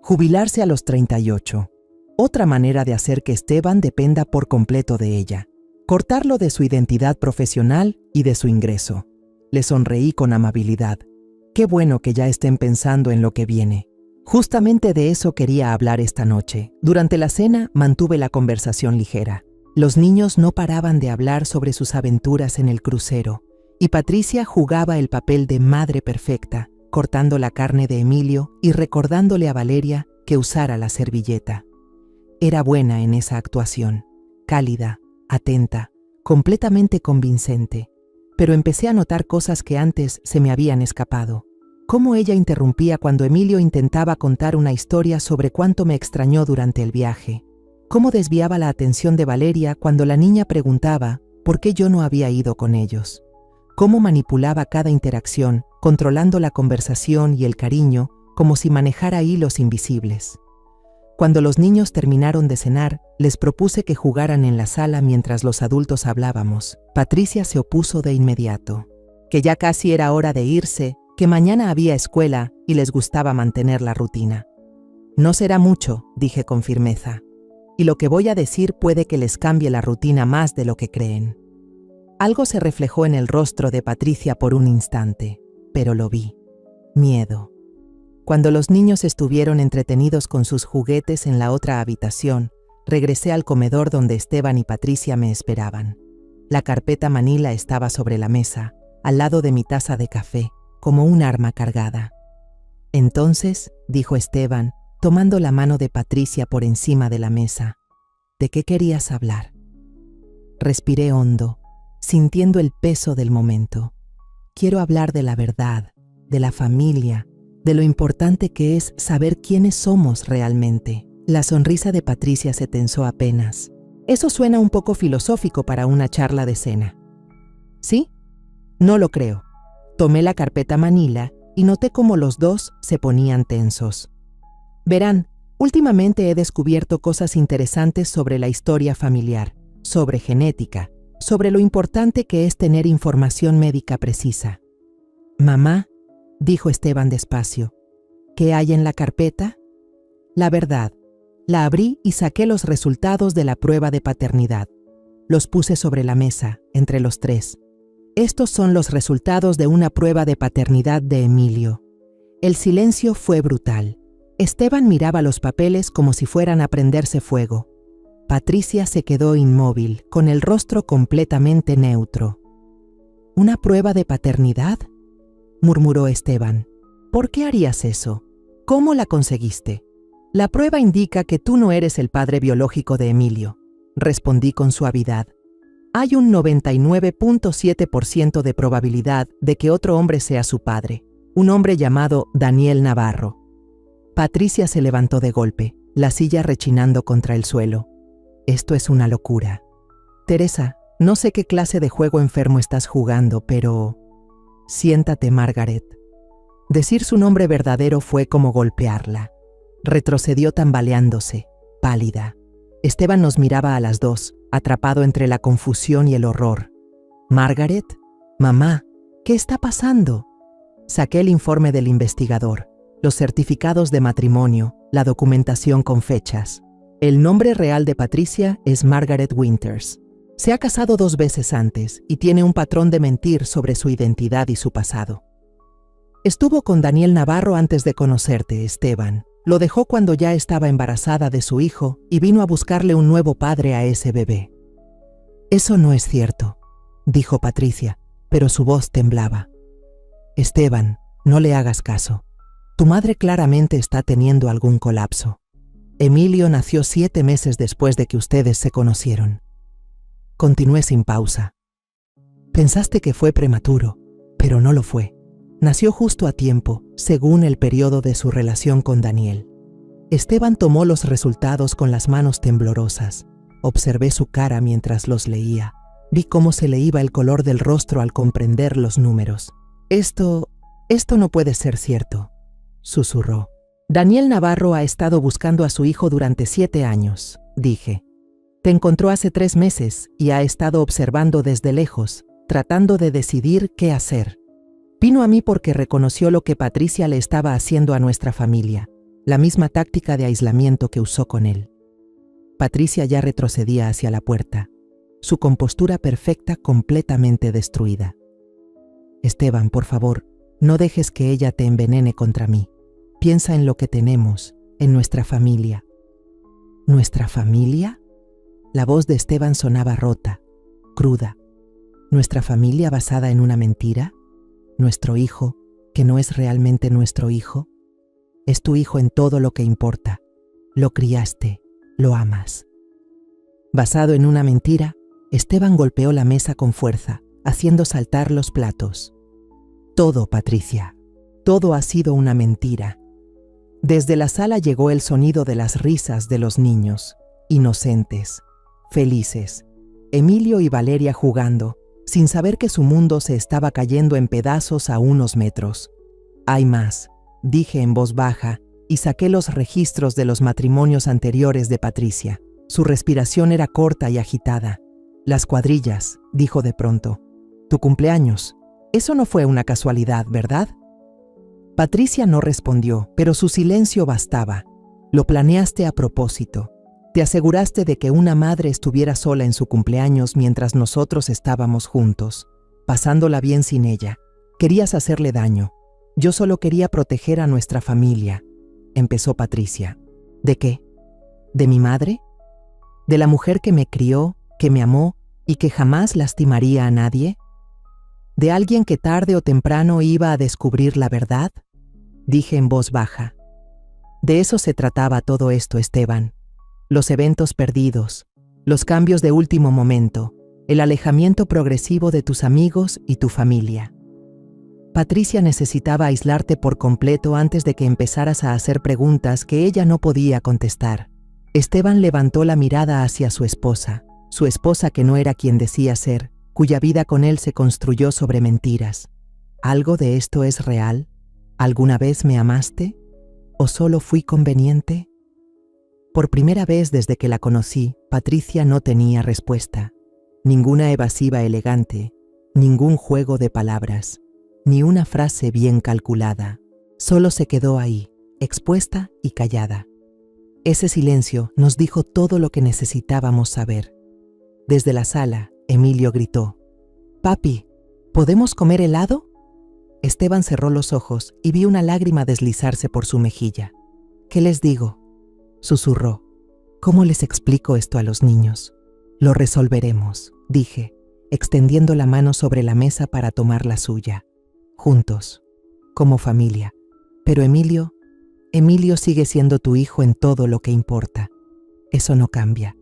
Jubilarse a los 38. Otra manera de hacer que Esteban dependa por completo de ella. Cortarlo de su identidad profesional y de su ingreso. Le sonreí con amabilidad. Qué bueno que ya estén pensando en lo que viene. Justamente de eso quería hablar esta noche. Durante la cena mantuve la conversación ligera. Los niños no paraban de hablar sobre sus aventuras en el crucero, y Patricia jugaba el papel de madre perfecta, cortando la carne de Emilio y recordándole a Valeria que usara la servilleta. Era buena en esa actuación, cálida, atenta, completamente convincente, pero empecé a notar cosas que antes se me habían escapado, Cómo ella interrumpía cuando Emilio intentaba contar una historia sobre cuánto me extrañó durante el viaje. Cómo desviaba la atención de Valeria cuando la niña preguntaba por qué yo no había ido con ellos. Cómo manipulaba cada interacción, controlando la conversación y el cariño como si manejara hilos invisibles. Cuando los niños terminaron de cenar, les propuse que jugaran en la sala mientras los adultos hablábamos. Patricia se opuso de inmediato, que ya casi era hora de irse, que mañana había escuela y les gustaba mantener la rutina. No será mucho, dije con firmeza, y lo que voy a decir puede que les cambie la rutina más de lo que creen. Algo se reflejó en el rostro de Patricia por un instante, pero lo vi. Miedo. Cuando los niños estuvieron entretenidos con sus juguetes en la otra habitación, regresé al comedor donde Esteban y Patricia me esperaban. La carpeta manila estaba sobre la mesa, al lado de mi taza de café, como un arma cargada. Entonces, dijo Esteban, tomando la mano de Patricia por encima de la mesa, ¿de qué querías hablar? Respiré hondo, sintiendo el peso del momento. Quiero hablar de la verdad, de la familia, de lo importante que es saber quiénes somos realmente. La sonrisa de Patricia se tensó apenas. Eso suena un poco filosófico para una charla de cena. ¿Sí? No lo creo. Tomé la carpeta manila y noté cómo los dos se ponían tensos. Verán, últimamente he descubierto cosas interesantes sobre la historia familiar, sobre genética, sobre lo importante que es tener información médica precisa. Mamá, dijo Esteban despacio, ¿qué hay en la carpeta? La verdad. La abrí y saqué los resultados de la prueba de paternidad. Los puse sobre la mesa, entre los tres. Estos son los resultados de una prueba de paternidad de Emilio. El silencio fue brutal. Esteban miraba los papeles como si fueran a prenderse fuego. Patricia se quedó inmóvil, con el rostro completamente neutro. ¿Una prueba de paternidad?, murmuró Esteban. ¿Por qué harías eso? ¿Cómo la conseguiste? La prueba indica que tú no eres el padre biológico de Emilio, respondí con suavidad. Hay un 99.7% de probabilidad de que otro hombre sea su padre, un hombre llamado Daniel Navarro. Patricia se levantó de golpe, la silla rechinando contra el suelo. Esto es una locura. Teresa, no sé qué clase de juego enfermo estás jugando, pero... Siéntate, Margaret. Decir su nombre verdadero fue como golpearla. Retrocedió tambaleándose, pálida. Esteban nos miraba a las dos, atrapado entre la confusión y el horror. Margaret, mamá, ¿qué está pasando? Saqué el informe del investigador, los certificados de matrimonio, la documentación con fechas. El nombre real de Patricia es Margaret Winters. Se ha casado 2 veces antes y tiene un patrón de mentir sobre su identidad y su pasado. Estuvo con Daniel Navarro antes de conocerte, Esteban. Lo dejó cuando ya estaba embarazada de su hijo y vino a buscarle un nuevo padre a ese bebé. Eso no es cierto, dijo Patricia, pero su voz temblaba. Esteban, no le hagas caso. Tu madre claramente está teniendo algún colapso. Emilio nació 7 meses después de que ustedes se conocieron. Continué sin pausa. Pensaste que fue prematuro, pero no lo fue. Nació justo a tiempo, según el periodo de su relación con Daniel. Esteban tomó los resultados con las manos temblorosas. Observé su cara mientras los leía. Vi cómo se le iba el color del rostro al comprender los números. Esto no puede ser cierto, susurró. Daniel Navarro ha estado buscando a su hijo durante 7 años, dije. Te encontró hace 3 meses y ha estado observando desde lejos, tratando de decidir qué hacer. Vino a mí porque reconoció lo que Patricia le estaba haciendo a nuestra familia, la misma táctica de aislamiento que usó con él. Patricia ya retrocedía hacia la puerta, su compostura perfecta completamente destruida. Esteban, por favor, no dejes que ella te envenene contra mí. Piensa en lo que tenemos, en nuestra familia. ¿Nuestra familia? La voz de Esteban sonaba rota, cruda. ¿Nuestra familia basada en una mentira? ¿Nuestro hijo, que no es realmente nuestro hijo? Es tu hijo en todo lo que importa. Lo criaste, lo amas. Basado en una mentira, Esteban golpeó la mesa con fuerza, haciendo saltar los platos. Todo, Patricia. Todo ha sido una mentira. Desde la sala llegó el sonido de las risas de los niños, inocentes, felices. Emilio y Valeria jugando, sin saber que su mundo se estaba cayendo en pedazos a unos metros. Hay más, dije en voz baja, y saqué los registros de los matrimonios anteriores de Patricia. Su respiración era corta y agitada. Las cuadrillas, dijo de pronto. Tu cumpleaños. Eso no fue una casualidad, ¿verdad? Patricia no respondió, pero su silencio bastaba. Lo planeaste a propósito. Te aseguraste de que una madre estuviera sola en su cumpleaños mientras nosotros estábamos juntos, pasándola bien sin ella. Querías hacerle daño. Yo solo quería proteger a nuestra familia, empezó Patricia. ¿De qué? ¿De mi madre? ¿De la mujer que me crió, que me amó y que jamás lastimaría a nadie? ¿De alguien que tarde o temprano iba a descubrir la verdad? Dije en voz baja. De eso se trataba todo esto, Esteban. Los eventos perdidos, los cambios de último momento, el alejamiento progresivo de tus amigos y tu familia. Patricia necesitaba aislarte por completo antes de que empezaras a hacer preguntas que ella no podía contestar. Esteban levantó la mirada hacia su esposa que no era quien decía ser, cuya vida con él se construyó sobre mentiras. ¿Algo de esto es real? ¿Alguna vez me amaste? ¿O solo fui conveniente? Por primera vez desde que la conocí, Patricia no tenía respuesta. Ninguna evasiva elegante, ningún juego de palabras, ni una frase bien calculada. Solo se quedó ahí, expuesta y callada. Ese silencio nos dijo todo lo que necesitábamos saber. Desde la sala, Emilio gritó: «Papi, ¿podemos comer helado?» Esteban cerró los ojos y vi una lágrima deslizarse por su mejilla. «¿Qué les digo?», susurró. «¿Cómo les explico esto a los niños?» «Lo resolveremos», dije, extendiendo la mano sobre la mesa para tomar la suya. «Juntos, como familia. Pero Emilio sigue siendo tu hijo en todo lo que importa. Eso no cambia.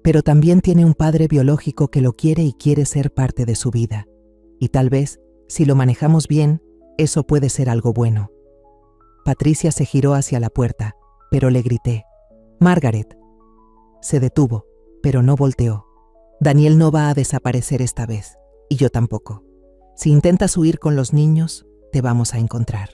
Pero también tiene un padre biológico que lo quiere y quiere ser parte de su vida. Y tal vez, si lo manejamos bien, eso puede ser algo bueno». Patricia se giró hacia la puerta, pero le grité: «Margaret». Se detuvo, pero no volteó. Daniel no va a desaparecer esta vez, y yo tampoco. Si intentas huir con los niños, te vamos a encontrar.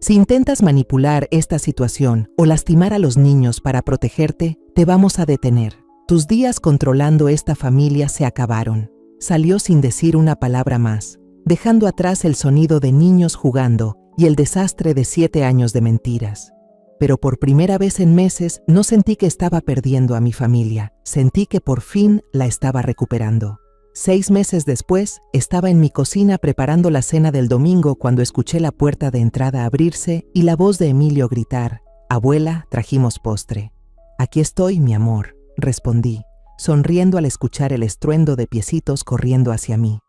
Si intentas manipular esta situación o lastimar a los niños para protegerte, te vamos a detener. Tus días controlando esta familia se acabaron. Salió sin decir una palabra más, dejando atrás el sonido de niños jugando y el desastre de 7 años de mentiras. Pero por primera vez en meses no sentí que estaba perdiendo a mi familia, sentí que por fin la estaba recuperando. 6 meses después, estaba en mi cocina preparando la cena del domingo cuando escuché la puerta de entrada abrirse y la voz de Emilio gritar: «Abuela, trajimos postre». «Aquí estoy, mi amor», respondí, sonriendo al escuchar el estruendo de piecitos corriendo hacia mí.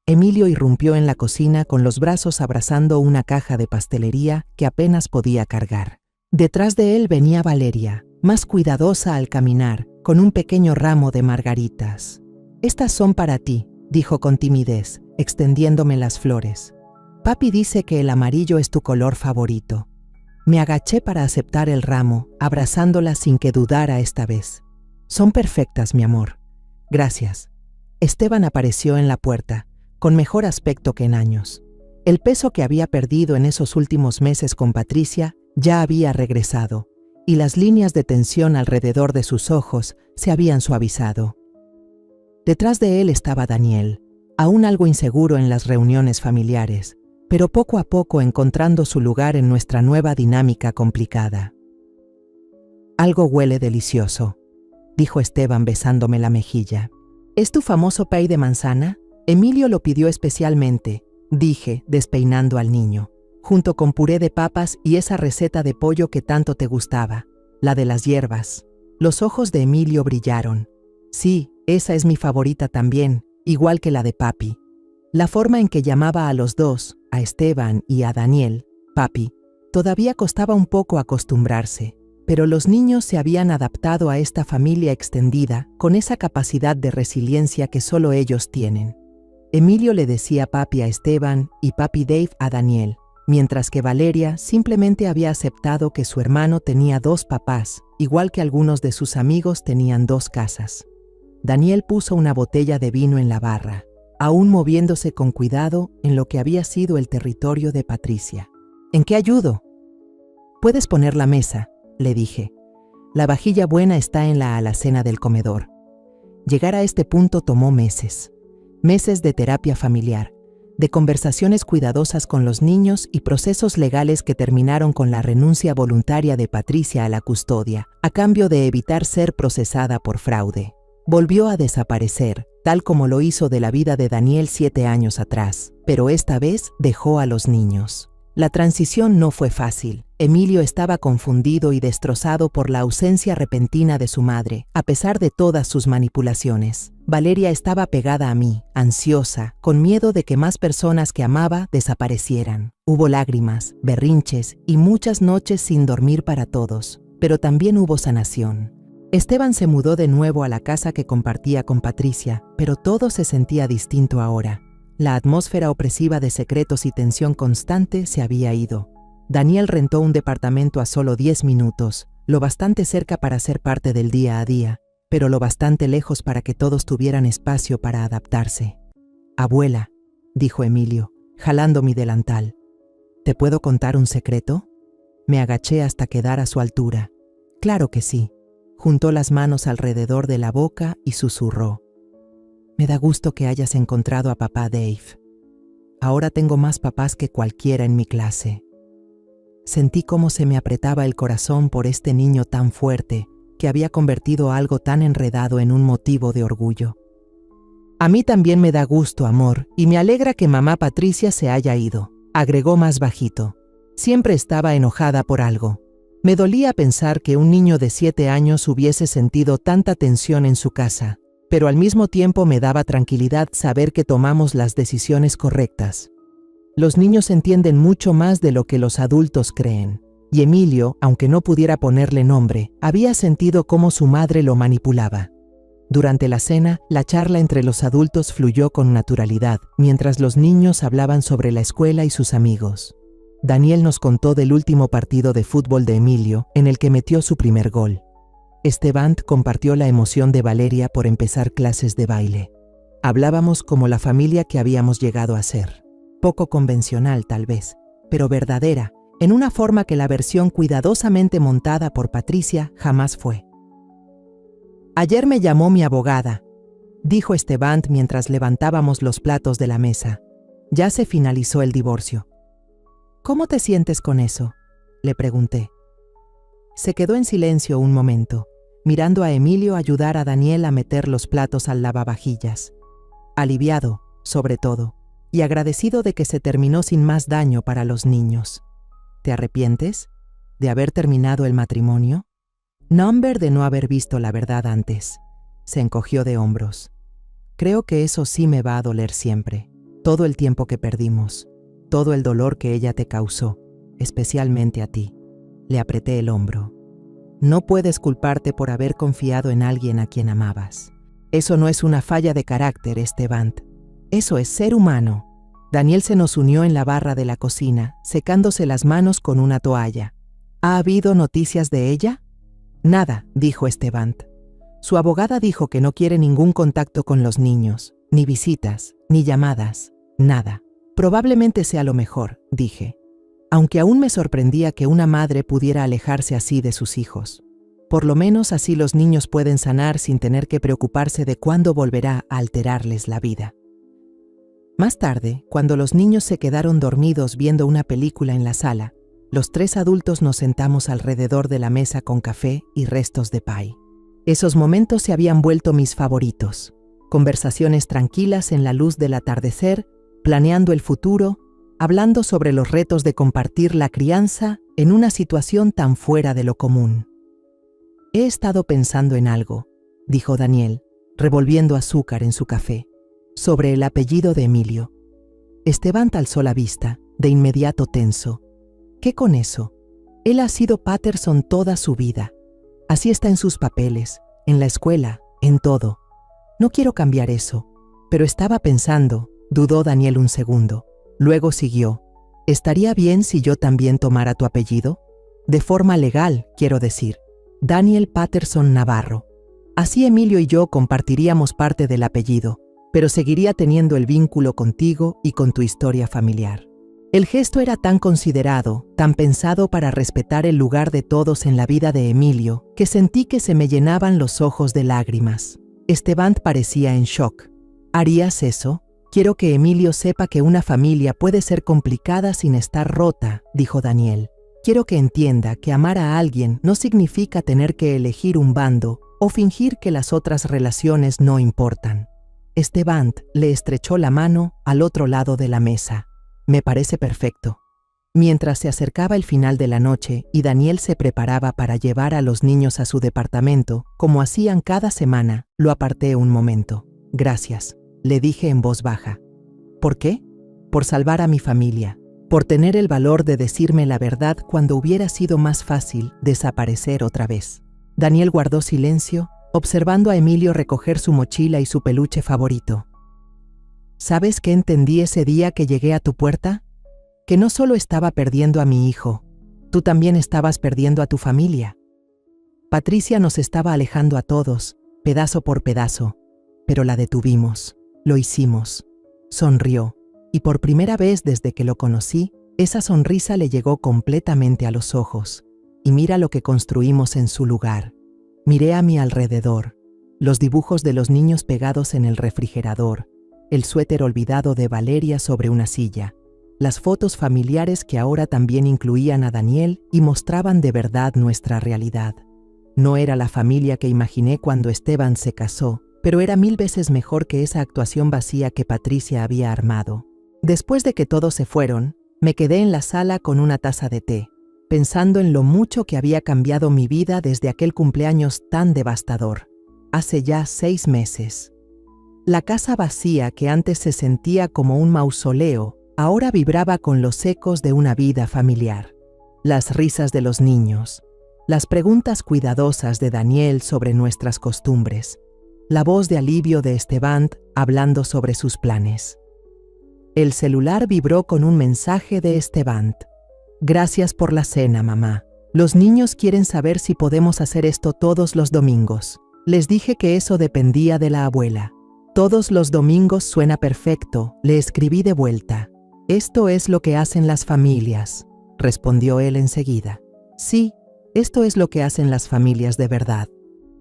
Emilio irrumpió en la cocina con los brazos abrazando una caja de pastelería que apenas podía cargar. Detrás de él venía Valeria, más cuidadosa al caminar, con un pequeño ramo de margaritas. «Estas son para ti», dijo con timidez, extendiéndome las flores. «Papi dice que el amarillo es tu color favorito». Me agaché para aceptar el ramo, abrazándola sin que dudara esta vez. «Son perfectas, mi amor». «Gracias». Esteban apareció en la puerta, con mejor aspecto que en años. El peso que había perdido en esos últimos meses con Patricia ya había regresado, y las líneas de tensión alrededor de sus ojos se habían suavizado. Detrás de él estaba Daniel, aún algo inseguro en las reuniones familiares, pero poco a poco encontrando su lugar en nuestra nueva dinámica complicada. «Algo huele delicioso», dijo Esteban besándome la mejilla. «¿Es tu famoso pay de manzana? Emilio lo pidió especialmente», dije, despeinando al niño, «junto con puré de papas y esa receta de pollo que tanto te gustaba, la de las hierbas». Los ojos de Emilio brillaron. «Sí, esa es mi favorita también, igual que la de papi». La forma en que llamaba a los dos, a Esteban y a Daniel, papi, todavía costaba un poco acostumbrarse, pero los niños se habían adaptado a esta familia extendida con esa capacidad de resiliencia que solo ellos tienen. Emilio le decía papi a Esteban y papi Dave a Daniel, mientras que Valeria simplemente había aceptado que su hermano tenía 2 papás, igual que algunos de sus amigos tenían 2 casas. Daniel puso una botella de vino en la barra, aún moviéndose con cuidado en lo que había sido el territorio de Patricia. ¿En qué ayudo? Puedes poner la mesa, le dije. La vajilla buena está en la alacena del comedor. Llegar a este punto tomó meses. Meses de terapia familiar, de conversaciones cuidadosas con los niños y procesos legales que terminaron con la renuncia voluntaria de Patricia a la custodia, a cambio de evitar ser procesada por fraude. Volvió a desaparecer, tal como lo hizo de la vida de Daniel 7 años atrás, pero esta vez dejó a los niños. La transición no fue fácil. Emilio estaba confundido y destrozado por la ausencia repentina de su madre, a pesar de todas sus manipulaciones. Valeria estaba pegada a mí, ansiosa, con miedo de que más personas que amaba desaparecieran. Hubo lágrimas, berrinches y muchas noches sin dormir para todos, pero también hubo sanación. Esteban se mudó de nuevo a la casa que compartía con Patricia, pero todo se sentía distinto ahora. La atmósfera opresiva de secretos y tensión constante se había ido. Daniel rentó un departamento a solo 10 minutos, lo bastante cerca para ser parte del día a día, pero lo bastante lejos para que todos tuvieran espacio para adaptarse. «Abuela», dijo Emilio, jalando mi delantal. «¿Te puedo contar un secreto?» Me agaché hasta quedar a su altura. «Claro que sí». Juntó las manos alrededor de la boca y susurró. «Me da gusto que hayas encontrado a papá Dave. Ahora tengo más papás que cualquiera en mi clase». Sentí cómo se me apretaba el corazón por este niño tan fuerte que había convertido algo tan enredado en un motivo de orgullo. «A mí también me da gusto, amor, y me alegra que mamá Patricia se haya ido», agregó más bajito. Siempre estaba enojada por algo. Me dolía pensar que un niño de 7 años hubiese sentido tanta tensión en su casa, pero al mismo tiempo me daba tranquilidad saber que tomamos las decisiones correctas. Los niños entienden mucho más de lo que los adultos creen, y Emilio, aunque no pudiera ponerle nombre, había sentido cómo su madre lo manipulaba. Durante la cena, la charla entre los adultos fluyó con naturalidad, mientras los niños hablaban sobre la escuela y sus amigos. Daniel nos contó del último partido de fútbol de Emilio, en el que metió su primer gol. Esteban compartió la emoción de Valeria por empezar clases de baile. Hablábamos como la familia que habíamos llegado a ser. Poco convencional, tal vez, pero verdadera, en una forma que la versión cuidadosamente montada por Patricia jamás fue. «Ayer me llamó mi abogada», dijo Esteban mientras levantábamos los platos de la mesa. «Ya se finalizó el divorcio». «¿Cómo te sientes con eso?», le pregunté. Se quedó en silencio un momento, mirando a Emilio ayudar a Daniel a meter los platos al lavavajillas. Aliviado, sobre todo, y agradecido de que se terminó sin más daño para los niños. «¿Te arrepientes de haber terminado el matrimonio?» Number de no haber visto la verdad antes. Se encogió de hombros. «Creo que eso sí me va a doler siempre. Todo el tiempo que perdimos. Todo el dolor que ella te causó, especialmente a ti». Le apreté el hombro. «No puedes culparte por haber confiado en alguien a quien amabas. Eso no es una falla de carácter, Esteban. Eso es ser humano». Daniel se nos unió en la barra de la cocina, secándose las manos con una toalla. «¿Ha habido noticias de ella?» «Nada», dijo Esteban. «Su abogada dijo que no quiere ningún contacto con los niños, ni visitas, ni llamadas, nada. Probablemente sea lo mejor», dije, aunque aún me sorprendía que una madre pudiera alejarse así de sus hijos. Por lo menos así los niños pueden sanar sin tener que preocuparse de cuándo volverá a alterarles la vida. Más tarde, cuando los niños se quedaron dormidos viendo una película en la sala, los 3 adultos nos sentamos alrededor de la mesa con café y restos de pie. Esos momentos se habían vuelto mis favoritos. Conversaciones tranquilas en la luz del atardecer, planeando el futuro, hablando sobre los retos de compartir la crianza en una situación tan fuera de lo común. «He estado pensando en algo», dijo Daniel, revolviendo azúcar en su café, «sobre el apellido de Emilio». Esteban alzó la vista, de inmediato tenso. «¿Qué con eso? Él ha sido Patterson toda su vida. Así está en sus papeles, en la escuela, en todo. No quiero cambiar eso, pero estaba pensando», dudó Daniel un segundo. Luego siguió. ¿Estaría bien si yo también tomara tu apellido? De forma legal, quiero decir. Daniel Patterson Navarro. Así Emilio y yo compartiríamos parte del apellido, pero seguiría teniendo el vínculo contigo y con tu historia familiar. El gesto era tan considerado, tan pensado para respetar el lugar de todos en la vida de Emilio, que sentí que se me llenaban los ojos de lágrimas. Esteban parecía en shock. ¿Harías eso? Quiero que Emilio sepa que una familia puede ser complicada sin estar rota, dijo Daniel. Quiero que entienda que amar a alguien no significa tener que elegir un bando o fingir que las otras relaciones no importan. Esteban le estrechó la mano al otro lado de la mesa. Me parece perfecto. Mientras se acercaba el final de la noche y Daniel se preparaba para llevar a los niños a su departamento, como hacían cada semana, lo aparté un momento. Gracias, le dije en voz baja. ¿Por qué? Por salvar a mi familia, por tener el valor de decirme la verdad cuando hubiera sido más fácil desaparecer otra vez. Daniel guardó silencio, observando a Emilio recoger su mochila y su peluche favorito. ¿Sabes qué entendí ese día que llegué a tu puerta? Que no solo estaba perdiendo a mi hijo, tú también estabas perdiendo a tu familia. Patricia nos estaba alejando a todos, pedazo por pedazo, pero la detuvimos, lo hicimos. Sonrió, y por primera vez desde que lo conocí, esa sonrisa le llegó completamente a los ojos. Y mira lo que construimos en su lugar. Miré a mi alrededor, los dibujos de los niños pegados en el refrigerador, el suéter olvidado de Valeria sobre una silla, las fotos familiares que ahora también incluían a Daniel y mostraban de verdad nuestra realidad. No era la familia que imaginé cuando Esteban se casó, pero era 1000 veces mejor que esa actuación vacía que Patricia había armado. Después de que todos se fueron, me quedé en la sala con una taza de té, pensando en lo mucho que había cambiado mi vida desde aquel cumpleaños tan devastador, hace ya 6 meses. La casa vacía que antes se sentía como un mausoleo, ahora vibraba con los ecos de una vida familiar. Las risas de los niños, las preguntas cuidadosas de Daniel sobre nuestras costumbres, la voz de alivio de Esteban hablando sobre sus planes. El celular vibró con un mensaje de Esteban. Gracias por la cena, mamá. Los niños quieren saber si podemos hacer esto todos los domingos. Les dije que eso dependía de la abuela. Todos los domingos suena perfecto, le escribí de vuelta. Esto es lo que hacen las familias, respondió él enseguida. Sí, esto es lo que hacen las familias de verdad.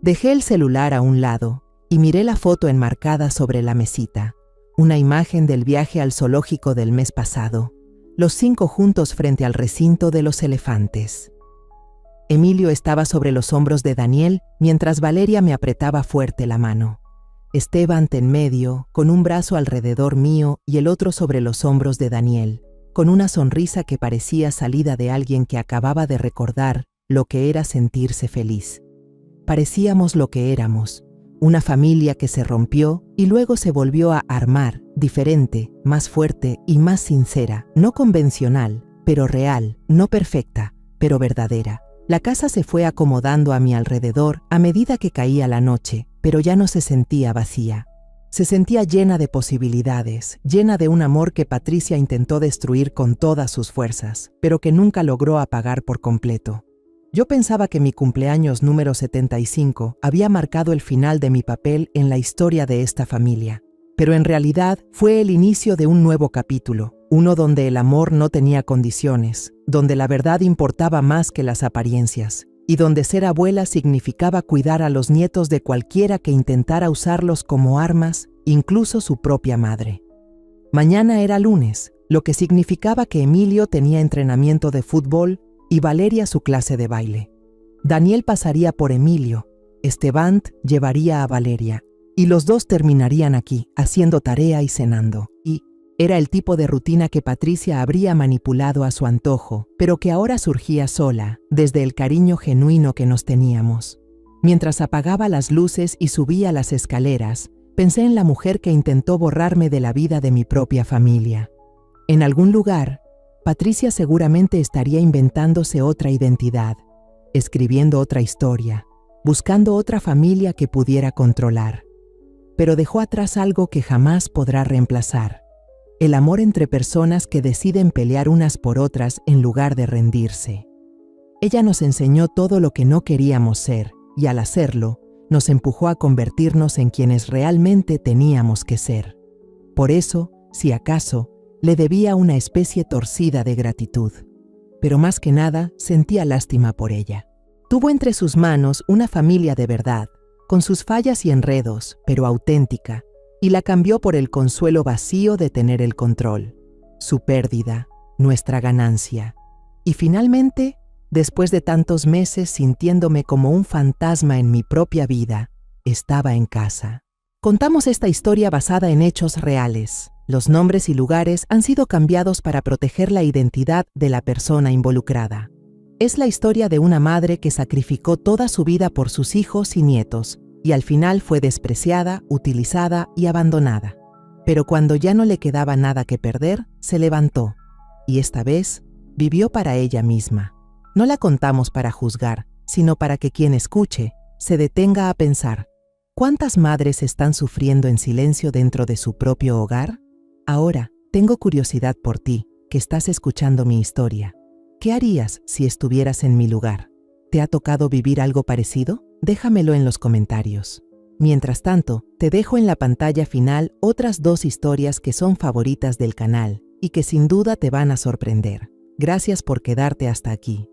Dejé el celular a un lado y miré la foto enmarcada sobre la mesita, una imagen del viaje al zoológico del mes pasado, los 5 juntos frente al recinto de los elefantes. Emilio estaba sobre los hombros de Daniel mientras Valeria me apretaba fuerte la mano. Esteban en medio, con un brazo alrededor mío y el otro sobre los hombros de Daniel, con una sonrisa que parecía salida de alguien que acababa de recordar lo que era sentirse feliz. Parecíamos lo que éramos, una familia que se rompió y luego se volvió a armar, diferente, más fuerte y más sincera, no convencional, pero real, no perfecta, pero verdadera. La casa se fue acomodando a mi alrededor a medida que caía la noche, pero ya no se sentía vacía. Se sentía llena de posibilidades, llena de un amor que Patricia intentó destruir con todas sus fuerzas, pero que nunca logró apagar por completo. Yo pensaba que mi cumpleaños número 75 había marcado el final de mi papel en la historia de esta familia, pero en realidad fue el inicio de un nuevo capítulo, uno donde el amor no tenía condiciones, donde la verdad importaba más que las apariencias, y donde ser abuela significaba cuidar a los nietos de cualquiera que intentara usarlos como armas, incluso su propia madre. Mañana era lunes, lo que significaba que Emilio tenía entrenamiento de fútbol y Valeria su clase de baile. Daniel pasaría por Emilio, Esteban llevaría a Valeria, y los dos terminarían aquí, haciendo tarea y cenando. Y era el tipo de rutina que Patricia habría manipulado a su antojo, pero que ahora surgía sola, desde el cariño genuino que nos teníamos. Mientras apagaba las luces y subía las escaleras, pensé en la mujer que intentó borrarme de la vida de mi propia familia. En algún lugar, Patricia seguramente estaría inventándose otra identidad, escribiendo otra historia, buscando otra familia que pudiera controlar. Pero dejó atrás algo que jamás podrá reemplazar: el amor entre personas que deciden pelear unas por otras en lugar de rendirse. Ella nos enseñó todo lo que no queríamos ser y al hacerlo, nos empujó a convertirnos en quienes realmente teníamos que ser. Por eso, si acaso, le debía una especie torcida de gratitud. Pero más que nada, sentía lástima por ella. Tuvo entre sus manos una familia de verdad, con sus fallas y enredos, pero auténtica, y la cambió por el consuelo vacío de tener el control, su pérdida, nuestra ganancia. Y finalmente, después de tantos meses sintiéndome como un fantasma en mi propia vida, estaba en casa. Contamos esta historia basada en hechos reales. Los nombres y lugares han sido cambiados para proteger la identidad de la persona involucrada. Es la historia de una madre que sacrificó toda su vida por sus hijos y nietos, y al final fue despreciada, utilizada y abandonada. Pero cuando ya no le quedaba nada que perder, se levantó, y esta vez vivió para ella misma. No la contamos para juzgar, sino para que quien escuche se detenga a pensar, ¿cuántas madres están sufriendo en silencio dentro de su propio hogar? Ahora, tengo curiosidad por ti, que estás escuchando mi historia. ¿Qué harías si estuvieras en mi lugar? ¿Te ha tocado vivir algo parecido? Déjamelo en los comentarios. Mientras tanto, te dejo en la pantalla final otras 2 historias que son favoritas del canal y que sin duda te van a sorprender. Gracias por quedarte hasta aquí.